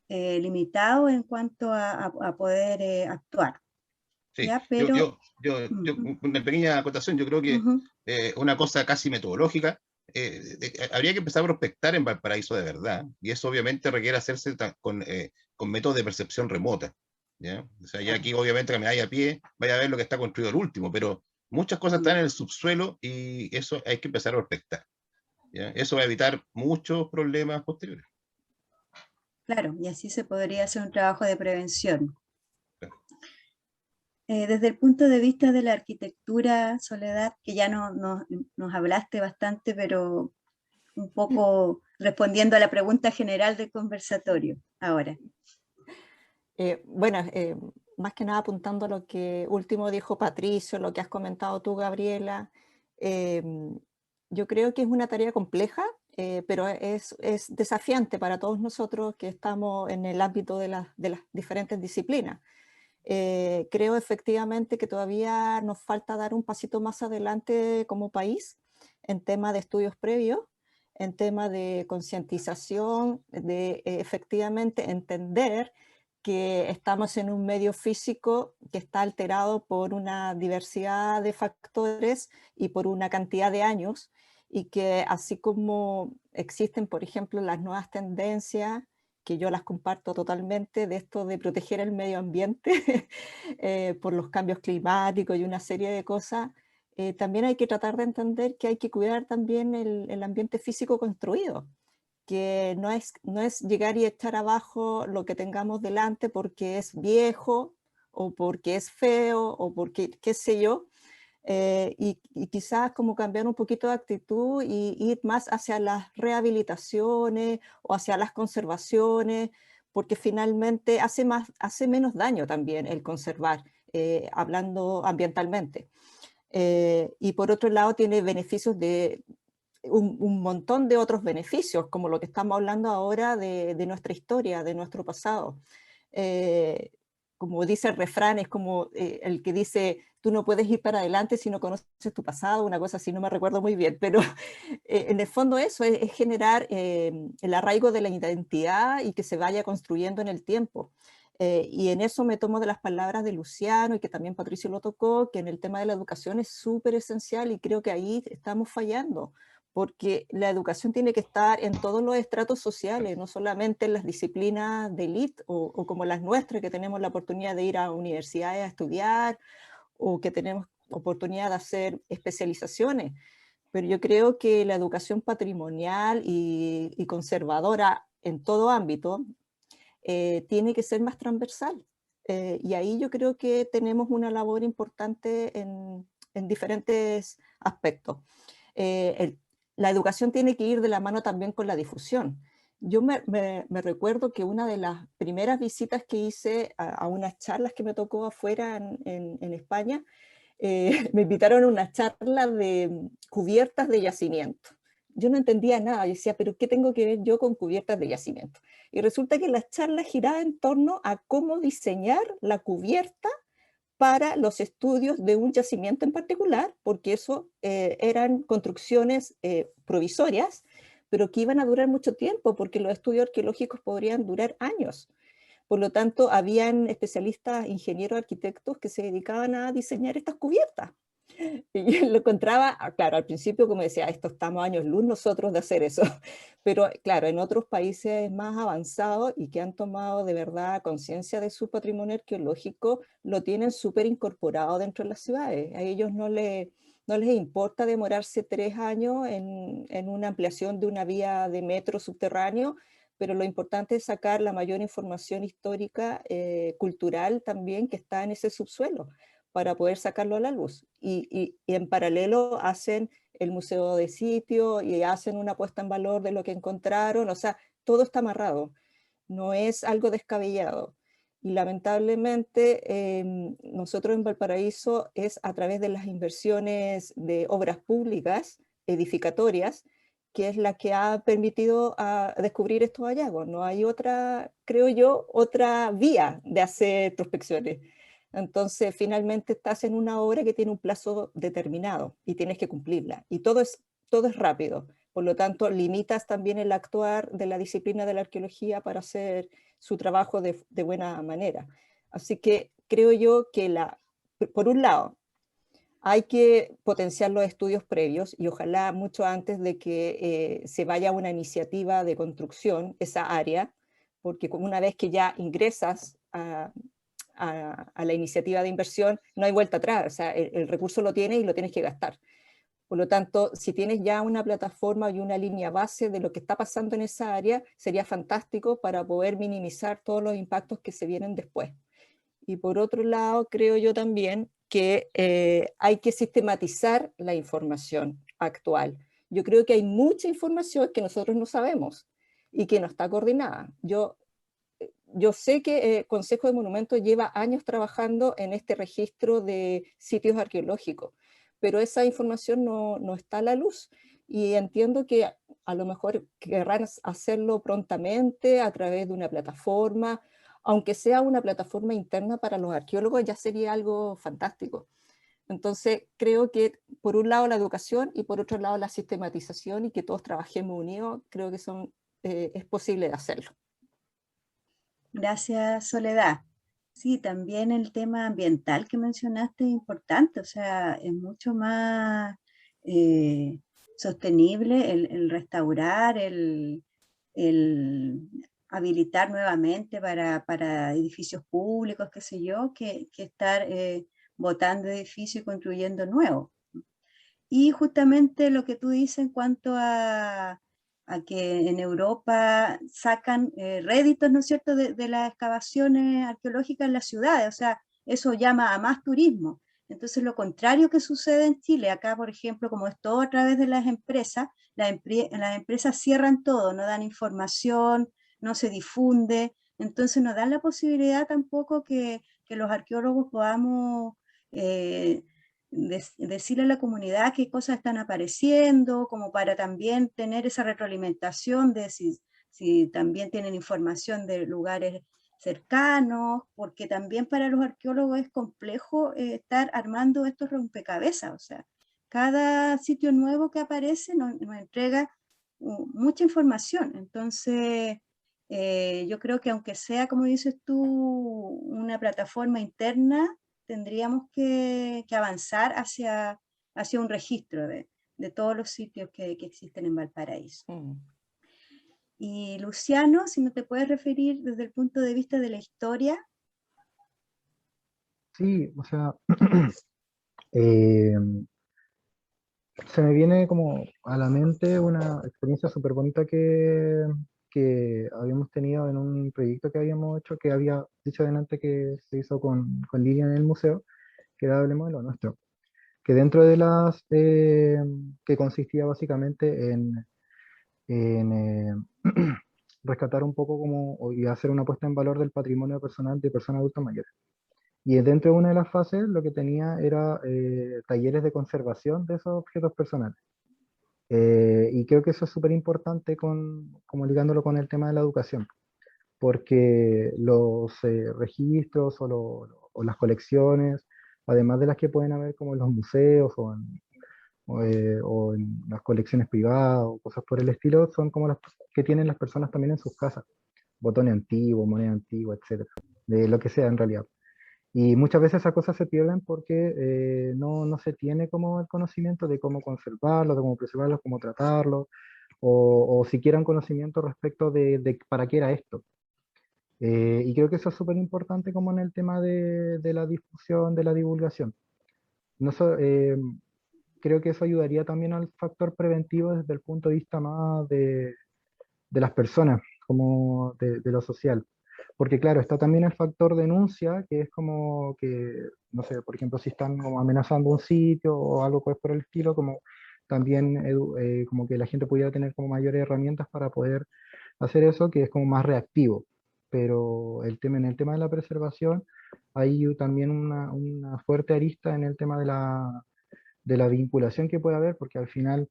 limitados en cuanto a poder actuar. Sí, ¿Ya? Pero, una pequeña acotación, yo creo que una cosa casi metodológica, habría que empezar a prospectar en Valparaíso de verdad, y eso obviamente requiere hacerse con métodos de percepción remota, ¿ya? O sea, ya aquí obviamente camináis a pie, vaya a ver lo que está construido el último, pero muchas cosas están en el subsuelo y eso hay que empezar a prospectar, ¿ya? Eso va a evitar muchos problemas posteriores. claro, y así se podría hacer un trabajo de prevención. Claro. Desde el punto de vista de la arquitectura, Soledad, que ya nos hablaste bastante, pero un poco respondiendo a la pregunta general del conversatorio ahora. Bueno, más que nada apuntando a lo que último dijo Patricio, lo que has comentado tú, Gabriela, yo creo que es una tarea compleja, pero es desafiante para todos nosotros que estamos en el ámbito de las diferentes disciplinas. Creo efectivamente que todavía nos falta dar un pasito más adelante como país en tema de estudios previos, en tema de concientización, de efectivamente entender que estamos en un medio físico que está alterado por una diversidad de factores y por una cantidad de años, y que así como existen, por ejemplo, las nuevas tendencias, que yo las comparto totalmente, de esto de proteger el medio ambiente por los cambios climáticos y una serie de cosas, también hay que tratar de entender que hay que cuidar también el ambiente físico construido, que no es llegar y echar abajo lo que tengamos delante porque es viejo o porque es feo o porque qué sé yo, y quizás como cambiar un poquito de actitud y ir más hacia las rehabilitaciones o hacia las conservaciones, porque finalmente hace menos daño también el conservar, hablando ambientalmente. Y por otro lado tiene beneficios de un montón de otros beneficios, como lo que estamos hablando ahora de nuestra historia, de nuestro pasado. Como dice el refrán, es como el que dice, tú no puedes ir para adelante si no conoces tu pasado, una cosa así, no me recuerdo muy bien, pero en el fondo eso es generar el arraigo de la identidad y que se vaya construyendo en el tiempo. Y en eso me tomo de las palabras de Luciano, y que también Patricio lo tocó, que en el tema de la educación es súper esencial, y creo que ahí estamos fallando, porque la educación tiene que estar en todos los estratos sociales, no solamente en las disciplinas de élite o como las nuestras, que tenemos la oportunidad de ir a universidades a estudiar, o que tenemos oportunidad de hacer especializaciones. Pero yo creo que la educación patrimonial y conservadora en todo ámbito tiene que ser más transversal. Y ahí yo creo que tenemos una labor importante en diferentes aspectos. La educación tiene que ir de la mano también con la difusión. Yo me recuerdo que una de las primeras visitas que hice a unas charlas que me tocó afuera en España, me invitaron a una charla de cubiertas de yacimiento. Yo no entendía nada, yo decía, pero ¿qué tengo que ver yo con cubiertas de yacimiento? Y resulta que la charla giraba en torno a cómo diseñar la cubierta para los estudios de un yacimiento en particular, porque eso eran construcciones provisorias, pero que iban a durar mucho tiempo, porque los estudios arqueológicos podrían durar años. Por lo tanto, habían especialistas, ingenieros, arquitectos que se dedicaban a diseñar estas cubiertas. Y yo lo encontraba, claro, al principio como decía, esto estamos años luz nosotros de hacer eso, pero claro, en otros países más avanzados y que han tomado de verdad conciencia de su patrimonio arqueológico, lo tienen súper incorporado dentro de las ciudades. A ellos no les importa demorarse 3 años en una ampliación de una vía de metro subterráneo, pero lo importante es sacar la mayor información histórica, cultural también que está en ese subsuelo, para poder sacarlo a la luz. Y en paralelo hacen el museo de sitio y hacen una puesta en valor de lo que encontraron, o sea, todo está amarrado, no es algo descabellado. Y lamentablemente nosotros en Valparaíso es a través de las inversiones de obras públicas edificatorias, que es la que ha permitido descubrir estos hallazgos. No hay otra, creo yo, otra vía de hacer prospecciones. Entonces, finalmente estás en una obra que tiene un plazo determinado y tienes que cumplirla. Y todo es rápido. Por lo tanto, limitas también el actuar de la disciplina de la arqueología para hacer su trabajo de buena manera. Así que creo yo que, por un lado, hay que potenciar los estudios previos y ojalá mucho antes de que se vaya a una iniciativa de construcción, esa área, porque una vez que ya ingresas a la iniciativa de inversión, no hay vuelta atrás, o sea, el recurso lo tienes y lo tienes que gastar. Por lo tanto, si tienes ya una plataforma y una línea base de lo que está pasando en esa área, sería fantástico para poder minimizar todos los impactos que se vienen después. Y por otro lado, creo yo también que hay que sistematizar la información actual. Yo creo que hay mucha información que nosotros no sabemos y que no está coordinada. Yo sé que el Consejo de Monumentos lleva años trabajando en este registro de sitios arqueológicos, pero esa información no está a la luz. Y entiendo que a lo mejor querrán hacerlo prontamente a través de una plataforma, aunque sea una plataforma interna para los arqueólogos, ya sería algo fantástico. Entonces, creo que por un lado la educación y por otro lado la sistematización y que todos trabajemos unidos, creo que es posible de hacerlo. Gracias, Soledad. Sí, también el tema ambiental que mencionaste es importante, o sea, es mucho más sostenible el restaurar, el habilitar nuevamente para edificios públicos, qué sé yo, que estar botando edificios y construyendo nuevos. Y justamente lo que tú dices en cuanto a que en Europa sacan réditos, ¿no es cierto?, de las excavaciones arqueológicas en las ciudades, o sea, eso llama a más turismo. Entonces, lo contrario que sucede en Chile, acá, por ejemplo, como es todo a través de las empresas, las empresas cierran todo, no dan información, no se difunde, entonces no dan la posibilidad tampoco que los arqueólogos podamos decirle a la comunidad qué cosas están apareciendo, como para también tener esa retroalimentación de si también tienen información de lugares cercanos, porque también para los arqueólogos es complejo estar armando estos rompecabezas, o sea, cada sitio nuevo que aparece nos entrega mucha información, entonces Yo creo que aunque sea, como dices tú, una plataforma interna, tendríamos que avanzar hacia un registro de todos los sitios que existen en Valparaíso. Y Luciano, si no te puedes referir desde el punto de vista de la historia. Sí, o sea, se me viene como a la mente una experiencia súper bonita que habíamos tenido en un proyecto que habíamos hecho, que había dicho adelante que se hizo con Lilian en el museo, que era Hablemos de lo Nuestro, que dentro de las, que consistía básicamente en rescatar un poco como, y hacer una puesta en valor del patrimonio personal de personas adultas mayores. Y dentro de una de las fases lo que tenía era talleres de conservación de esos objetos personales. Y creo que eso es súper importante como ligándolo con el tema de la educación, porque los registros o las colecciones, además de las que pueden haber como en los museos o en las colecciones privadas o cosas por el estilo, son como las que tienen las personas también en sus casas, botones antiguos, moneda antigua, etcétera, de lo que sea en realidad. Y muchas veces esas cosas se pierden porque no se tiene como el conocimiento de cómo conservarlo, de cómo preservarlo, cómo tratarlo, o siquiera un conocimiento respecto de para qué era esto. Y creo que eso es súper importante como en el tema de la difusión, de la divulgación. No so- Creo que eso ayudaría también al factor preventivo desde el punto de vista más de las personas, como de lo social. Porque claro, está también el factor denuncia, que es como que, no sé, por ejemplo, si están como amenazando un sitio o algo pues por el estilo, como también como que la gente pudiera tener como mayores herramientas para poder hacer eso, que es como más reactivo. Pero en el tema de la preservación hay también una fuerte arista en el tema de la vinculación que puede haber, porque al final,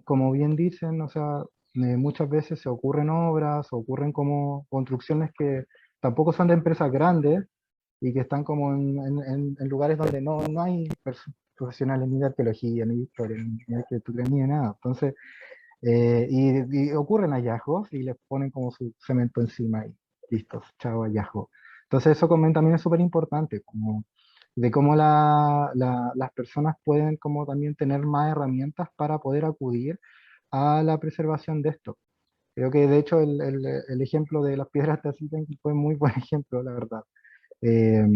como bien dicen, o sea, muchas veces se ocurren obras, o ocurren como construcciones que tampoco son de empresas grandes y que están como en lugares donde no hay profesionales ni de arqueología, ni de historia, ni de arquitectura, ni de nada. Entonces, y ocurren hallazgos y les ponen como su cemento encima y listos, chao hallazgo. Entonces eso también es súper importante, como de cómo las personas pueden como también tener más herramientas para poder acudir a la preservación de esto. Creo que de hecho el ejemplo de las piedras Tacitas fue muy buen ejemplo, la verdad. Eh,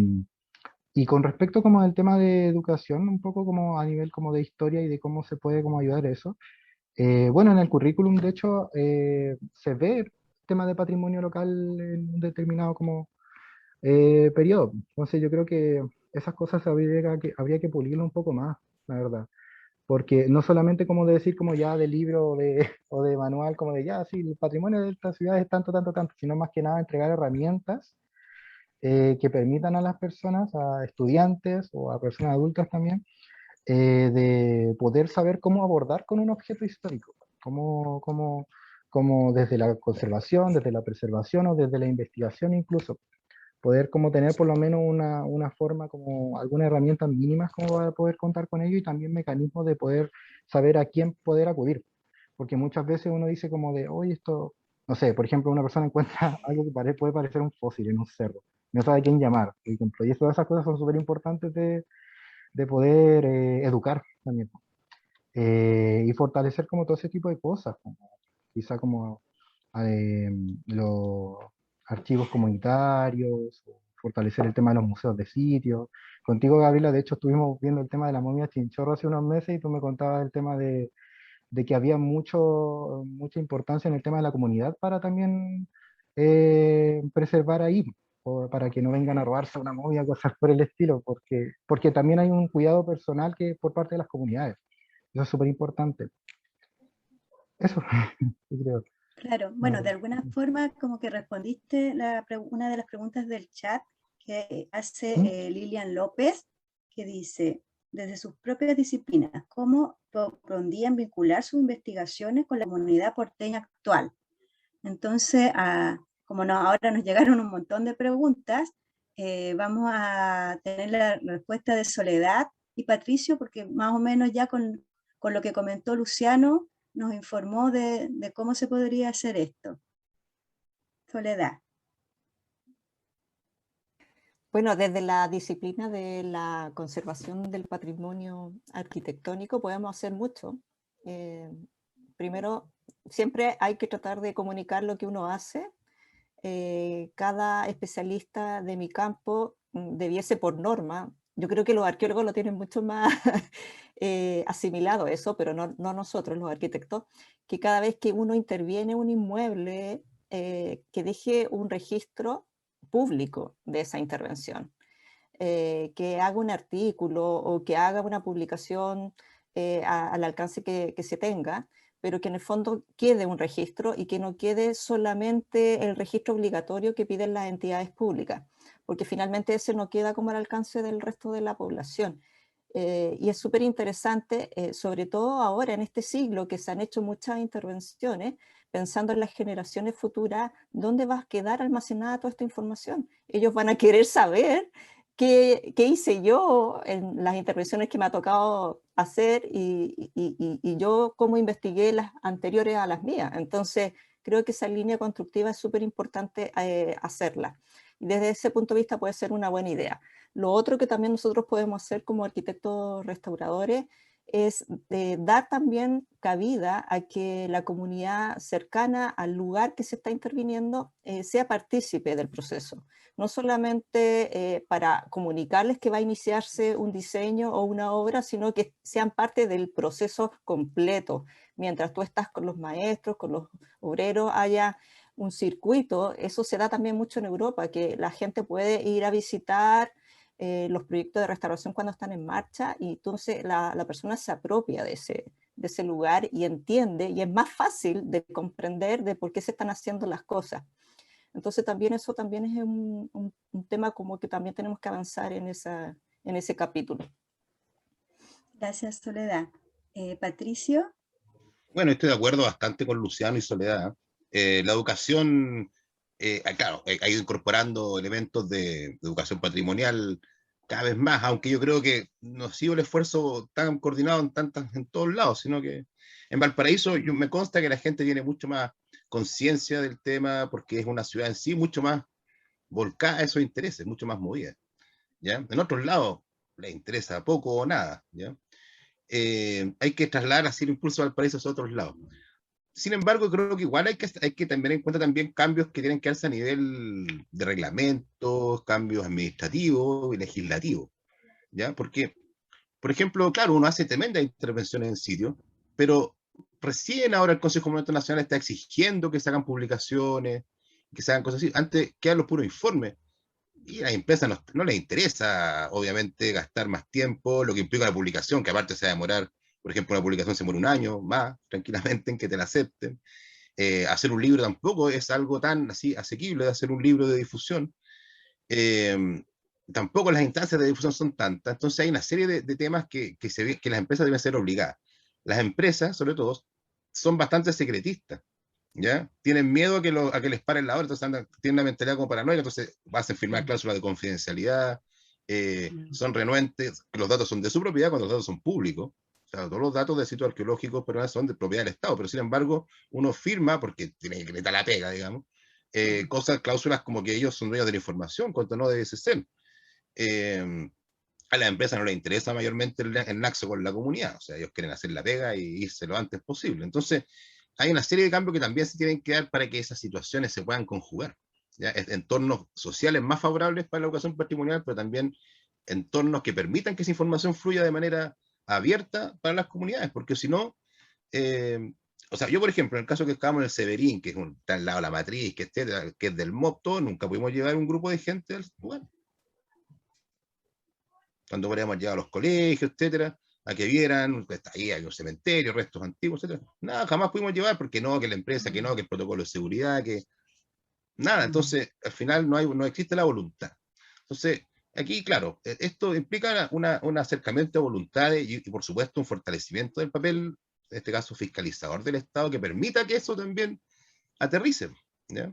y con respecto como al tema de educación, un poco como a nivel como de historia y de cómo se puede como ayudar a eso. Bueno, en el currículum, de hecho, se ve el tema de patrimonio local en un determinado como periodo. Entonces yo creo que esas cosas habría que pulirlo un poco más, la verdad. Porque no solamente como de decir como ya de libro o de manual, como de ya, sí, el patrimonio de esta ciudad es tanto, tanto, tanto, sino más que nada entregar herramientas que permitan a las personas, a estudiantes o a personas adultas también, de poder saber cómo abordar con un objeto histórico, como desde la conservación, desde la preservación o desde la investigación incluso, poder como tener por lo menos una forma, como algunas herramientas mínimas como para poder contar con ello y también mecanismos de poder saber a quién poder acudir, porque muchas veces uno dice como de, oye, esto, no sé, por ejemplo, una persona encuentra algo que puede parecer un fósil en un cerro, no sabe a quién llamar, por ejemplo, y todas esas cosas son súper importantes de poder educar también. Y fortalecer como todo ese tipo de cosas, como, quizá como eh, los archivos comunitarios, o fortalecer el tema de los museos de sitio. Contigo, Gabriela, de hecho estuvimos viendo el tema de la momia Chinchorro hace unos meses y tú me contabas el tema de que había mucha importancia en el tema de la comunidad para también preservar ahí, o para que no vengan a robarse una momia, cosas por el estilo, porque también hay un cuidado personal que por parte de las comunidades. Eso es súper importante. Eso, yo creo. Claro, bueno, de alguna forma como que respondiste una de las preguntas del chat que hace ¿Mm? Lilian López, que dice, desde sus propias disciplinas, ¿cómo podrían vincular sus investigaciones con la comunidad porteña actual? Entonces, como ahora nos llegaron un montón de preguntas, vamos a tener la respuesta de Soledad y Patricio, porque más o menos ya con lo que comentó Luciano, nos informó de cómo se podría hacer esto. Soledad. Bueno, desde la disciplina de la conservación del patrimonio arquitectónico podemos hacer mucho. Primero, siempre hay que tratar de comunicar lo que uno hace. Cada especialista de mi campo debiese por norma, yo creo que los arqueólogos lo tienen mucho más asimilado eso, pero no nosotros, los arquitectos, que cada vez que uno interviene en un inmueble, que deje un registro público de esa intervención, que haga un artículo o que haga una publicación al alcance que se tenga, pero que en el fondo quede un registro y que no quede solamente el registro obligatorio que piden las entidades públicas, porque finalmente ese no queda como al alcance del resto de la población. Y es súper interesante, sobre todo ahora en este siglo que se han hecho muchas intervenciones, pensando en las generaciones futuras, ¿dónde va a quedar almacenada toda esta información? Ellos van a querer saber qué hice yo en las intervenciones que me ha tocado hacer y yo cómo investigué las anteriores a las mías. Entonces, creo que esa línea constructiva es súper importante hacerla. Y desde ese punto de vista puede ser una buena idea. Lo otro que también nosotros podemos hacer como arquitectos restauradores es dar también cabida a que la comunidad cercana al lugar que se está interviniendo sea partícipe del proceso. No solamente para comunicarles que va a iniciarse un diseño o una obra, sino que sean parte del proceso completo. Mientras tú estás con los maestros, con los obreros, haya un circuito. Eso se da también mucho en Europa, que la gente puede ir a visitar los proyectos de restauración cuando están en marcha y entonces la persona se apropia de ese lugar y entiende, y es más fácil de comprender de por qué se están haciendo las cosas. Entonces también eso también es un tema como que también tenemos que avanzar en ese capítulo. Gracias, Soledad. Patricio. Bueno, estoy de acuerdo bastante con Luciano y Soledad. La educación, claro, ha ido incorporando elementos de educación patrimonial cada vez más, aunque yo creo que no ha sido el esfuerzo tan coordinado en todos lados, sino que en Valparaíso me consta que la gente tiene mucho más conciencia del tema porque es una ciudad en sí mucho más volcada a esos intereses, mucho más movida, ¿ya? En otros lados les interesa poco o nada, ¿ya? Hay que trasladar así el impulso de Valparaíso a otros lados. Sin embargo, creo que igual hay que tener en cuenta también cambios que tienen que darse a nivel de reglamentos, cambios administrativos y legislativos, ¿ya? Porque, por ejemplo, claro, uno hace tremendas intervenciones en sitio, pero recién ahora el Consejo Monetario Nacional está exigiendo que se hagan publicaciones, que se hagan cosas así. Antes quedan los puros informes. Y a las empresas no les interesa, obviamente, gastar más tiempo, lo que implica la publicación, que aparte se va a demorar, por ejemplo, una publicación se demora un año más, tranquilamente, en que te la acepten. Hacer un libro tampoco es algo tan así asequible de hacer un libro de difusión. Tampoco las instancias de difusión son tantas, entonces hay una serie de temas que las empresas deben ser obligadas. Las empresas, sobre todo, son bastante secretistas, ¿ya? Tienen miedo a que les paren la hora, entonces tienen una mentalidad como paranoica, entonces hacen firmar cláusulas de confidencialidad, son renuentes, los datos son de su propiedad cuando los datos son públicos. O sea, todos los datos de sitios arqueológicos pero son de propiedad del Estado, pero sin embargo uno firma, porque tiene que meter la pega, digamos, cláusulas como que ellos son dueños de la información, cuando no debe ser. A las empresas no les interesa mayormente el nexo con la comunidad, o sea, ellos quieren hacer la pega y irse lo antes posible. Entonces, hay una serie de cambios que también se tienen que dar para que esas situaciones se puedan conjugar, ¿ya? Entornos sociales más favorables para la educación patrimonial, pero también entornos que permitan que esa información fluya de manera abierta para las comunidades, porque si no, o sea, yo por ejemplo, en el caso que estábamos en el Severín, que está al lado de la matriz, que es del MOP, todo, nunca pudimos llevar un grupo de gente al lugar. Cuando podríamos llevar a los colegios, etcétera, a que vieran, pues, ahí hay un cementerio, restos antiguos, etcétera. Nada, jamás pudimos llevar, porque no, que la empresa, que no, que el protocolo de seguridad, que nada. Entonces, al final no existe la voluntad. Entonces, aquí, claro, esto implica un acercamiento de voluntades y, por supuesto, un fortalecimiento del papel, en este caso, fiscalizador del Estado, que permita que eso también aterrice, ¿ya?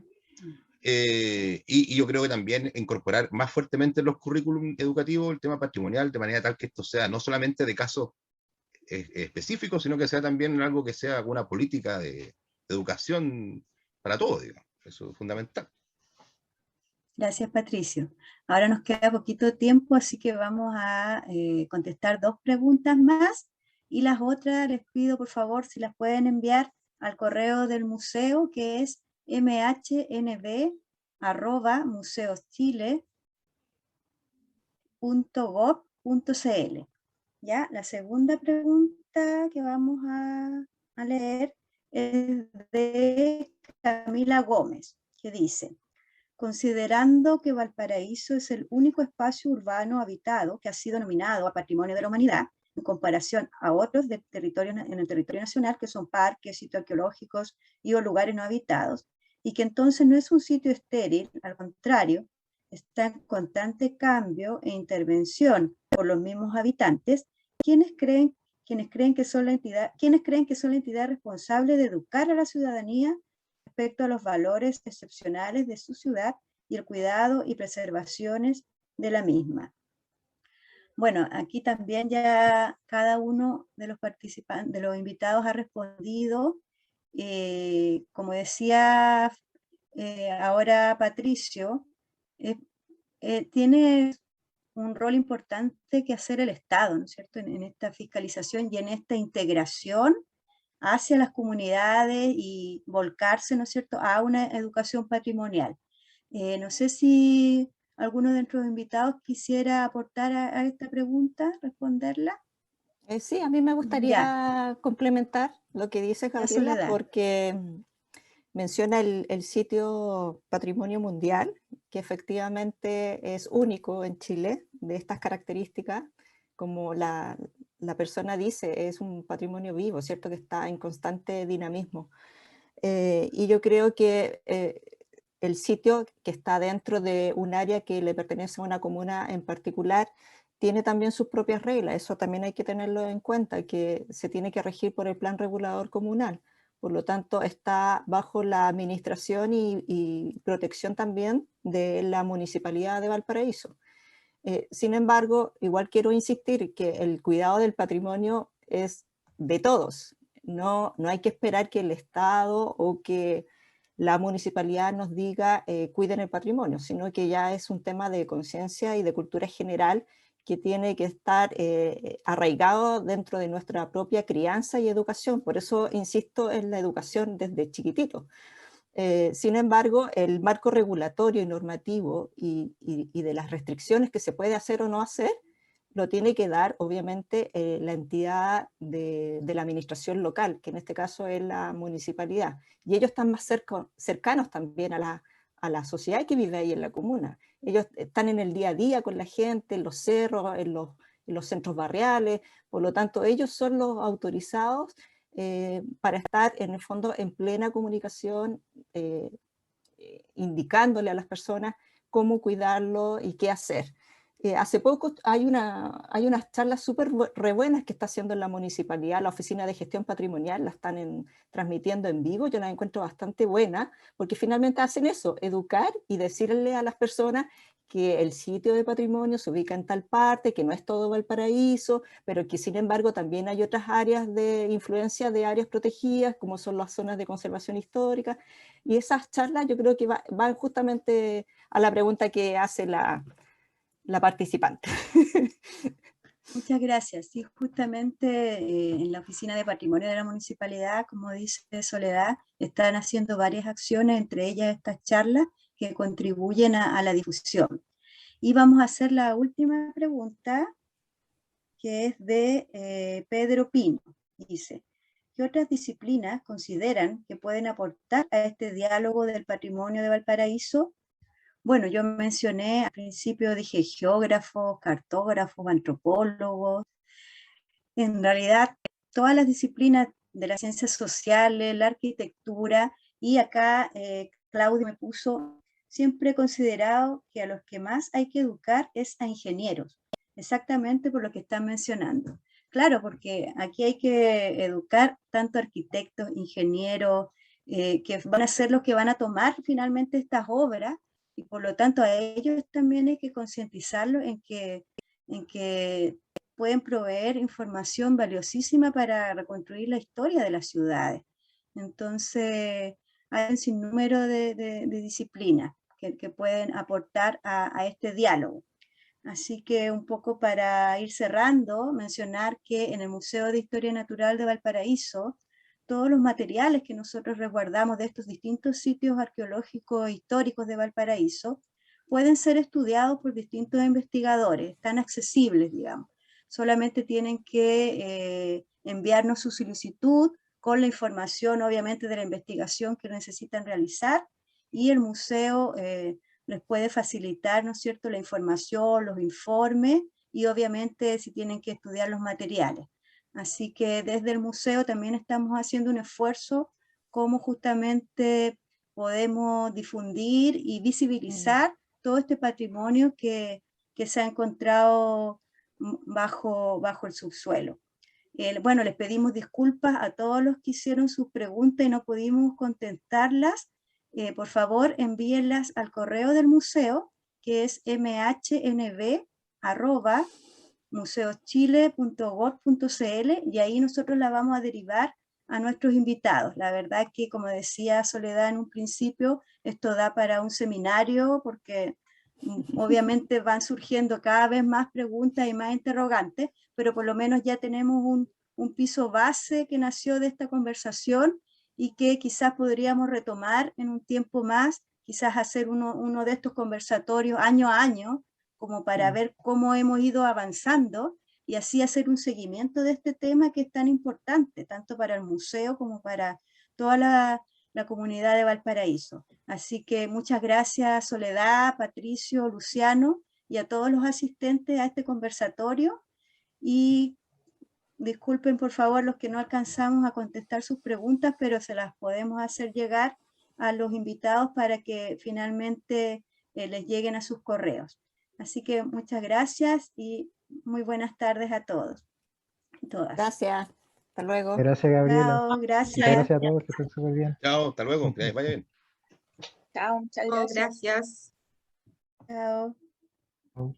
Y yo creo que también incorporar más fuertemente en los currículum educativos el tema patrimonial, de manera tal que esto sea no solamente de casos específicos, sino que sea también algo que sea una política de educación para todos, digamos. Eso es fundamental. Gracias, Patricio. Ahora nos queda poquito tiempo, así que vamos a contestar 2 preguntas más, y las otras les pido por favor si las pueden enviar al correo del museo, que es mhnb@museoschile.gov.cl. ¿Ya? La segunda pregunta que vamos a leer es de Camila Gómez, que dice: considerando que Valparaíso es el único espacio urbano habitado que ha sido nominado a Patrimonio de la Humanidad, en comparación a otros en el territorio nacional, que son parques, sitios arqueológicos y o lugares no habitados, y que entonces no es un sitio estéril, al contrario, está en constante cambio e intervención por los mismos habitantes, ¿quiénes creen que son la entidad responsable de educar a la ciudadanía respecto a los valores excepcionales de su ciudad y el cuidado y preservaciones de la misma? Bueno, aquí también ya cada uno de los participantes, de los invitados, ha respondido. Como decía ahora Patricio, tiene un rol importante que hacer el Estado, ¿no es cierto?, en esta fiscalización y en esta integración hacia las comunidades y volcarse, ¿no es cierto?, a una educación patrimonial. No sé si alguno de nuestros invitados quisiera aportar a esta pregunta, responderla. Sí, a mí me Ya, gustaría complementar lo que dice ya, Gabriela, Soledad. porque menciona el sitio Patrimonio Mundial, que efectivamente es único en Chile, de estas características, como la persona dice, es un patrimonio vivo, ¿cierto?, que está en constante dinamismo. Y yo creo que el sitio, que está dentro de un área que le pertenece a una comuna en particular, tiene también sus propias reglas. Eso también hay que tenerlo en cuenta, que se tiene que regir por el plan regulador comunal. Por lo tanto, está bajo la administración y protección también de la Municipalidad de Valparaíso. Sin embargo, igual quiero insistir que el cuidado del patrimonio es de todos. No hay que esperar que el Estado o que la municipalidad nos diga cuiden el patrimonio, sino que ya es un tema de conciencia y de cultura general que tiene que estar arraigado dentro de nuestra propia crianza y educación. Por eso insisto en la educación desde chiquitito. Sin embargo, el marco regulatorio y normativo y de las restricciones que se puede hacer o no hacer, lo tiene que dar, obviamente, la entidad de la administración local, que en este caso es la municipalidad. Y ellos están más cercanos también a la sociedad que vive ahí en la comuna. Ellos están en el día a día con la gente, en los cerros, en los centros barriales, por lo tanto, ellos son los autorizados para estar, en el fondo, en plena comunicación, indicándole a las personas cómo cuidarlo y qué hacer. Hace poco hay unas charlas súper re buenas que está haciendo en la municipalidad, la Oficina de Gestión Patrimonial, la están transmitiendo en vivo. Yo las encuentro bastante buenas, porque finalmente hacen eso, educar y decirle a las personas que el sitio de patrimonio se ubica en tal parte, que no es todo Valparaíso, pero que sin embargo también hay otras áreas de influencia de áreas protegidas, como son las zonas de conservación histórica. Y esas charlas yo creo que van justamente a la pregunta que hace la participante. Muchas gracias. Sí, justamente en la Oficina de Patrimonio de la Municipalidad, como dice Soledad, están haciendo varias acciones, entre ellas estas charlas que contribuyen a la difusión. Y vamos a hacer la última pregunta, que es de Pedro Pino. Dice: ¿qué otras disciplinas consideran que pueden aportar a este diálogo del patrimonio de Valparaíso? Bueno, yo mencioné al principio, dije geógrafos, cartógrafos, antropólogos. En realidad, todas las disciplinas de las ciencias sociales, la arquitectura, y acá Claudio me puso: siempre he considerado que a los que más hay que educar es a ingenieros, exactamente por lo que están mencionando. Claro, porque aquí hay que educar tanto arquitectos, ingenieros, que van a ser los que van a tomar finalmente estas obras, y por lo tanto a ellos también hay que concientizarlos en que pueden proveer información valiosísima para reconstruir la historia de las ciudades. Entonces, hay un sinnúmero de disciplinas que pueden aportar a este diálogo. Así que un poco para ir cerrando, mencionar que en el Museo de Historia Natural de Valparaíso, todos los materiales que nosotros resguardamos de estos distintos sitios arqueológicos e históricos de Valparaíso pueden ser estudiados por distintos investigadores, están accesibles, digamos. Solamente tienen que enviarnos su solicitud con la información, obviamente, de la investigación que necesitan realizar, y el museo les puede facilitar, ¿no es cierto?, la información, los informes, y obviamente si tienen que estudiar los materiales. Así que desde el museo también estamos haciendo un esfuerzo cómo justamente podemos difundir y visibilizar todo este patrimonio que se ha encontrado bajo el subsuelo. Bueno, les pedimos disculpas a todos los que hicieron sus preguntas y no pudimos contestarlas. Por favor, envíenlas al correo del museo, que es mhnv@museoschile.gov.cl, y ahí nosotros la vamos a derivar a nuestros invitados. La verdad que, como decía Soledad en un principio, esto da para un seminario, porque obviamente van surgiendo cada vez más preguntas y más interrogantes, pero por lo menos ya tenemos un piso base que nació de esta conversación y que quizás podríamos retomar en un tiempo más, quizás hacer uno de estos conversatorios año a año, como para ver cómo hemos ido avanzando y así hacer un seguimiento de este tema que es tan importante, tanto para el museo como para toda la comunidad de Valparaíso. Así que muchas gracias Soledad, Patricio, Luciano y a todos los asistentes a este conversatorio, y disculpen por favor los que no alcanzamos a contestar sus preguntas, pero se las podemos hacer llegar a los invitados para que finalmente les lleguen a sus correos. Así que muchas gracias y muy buenas tardes a todos y todas. Gracias. Hasta luego. Gracias, Gabriela. Chao, Muchas gracias. gracias a todos, que estén súper bien. Chao, hasta luego, que les vaya bien. Chao, muchas gracias. Chao. Chao.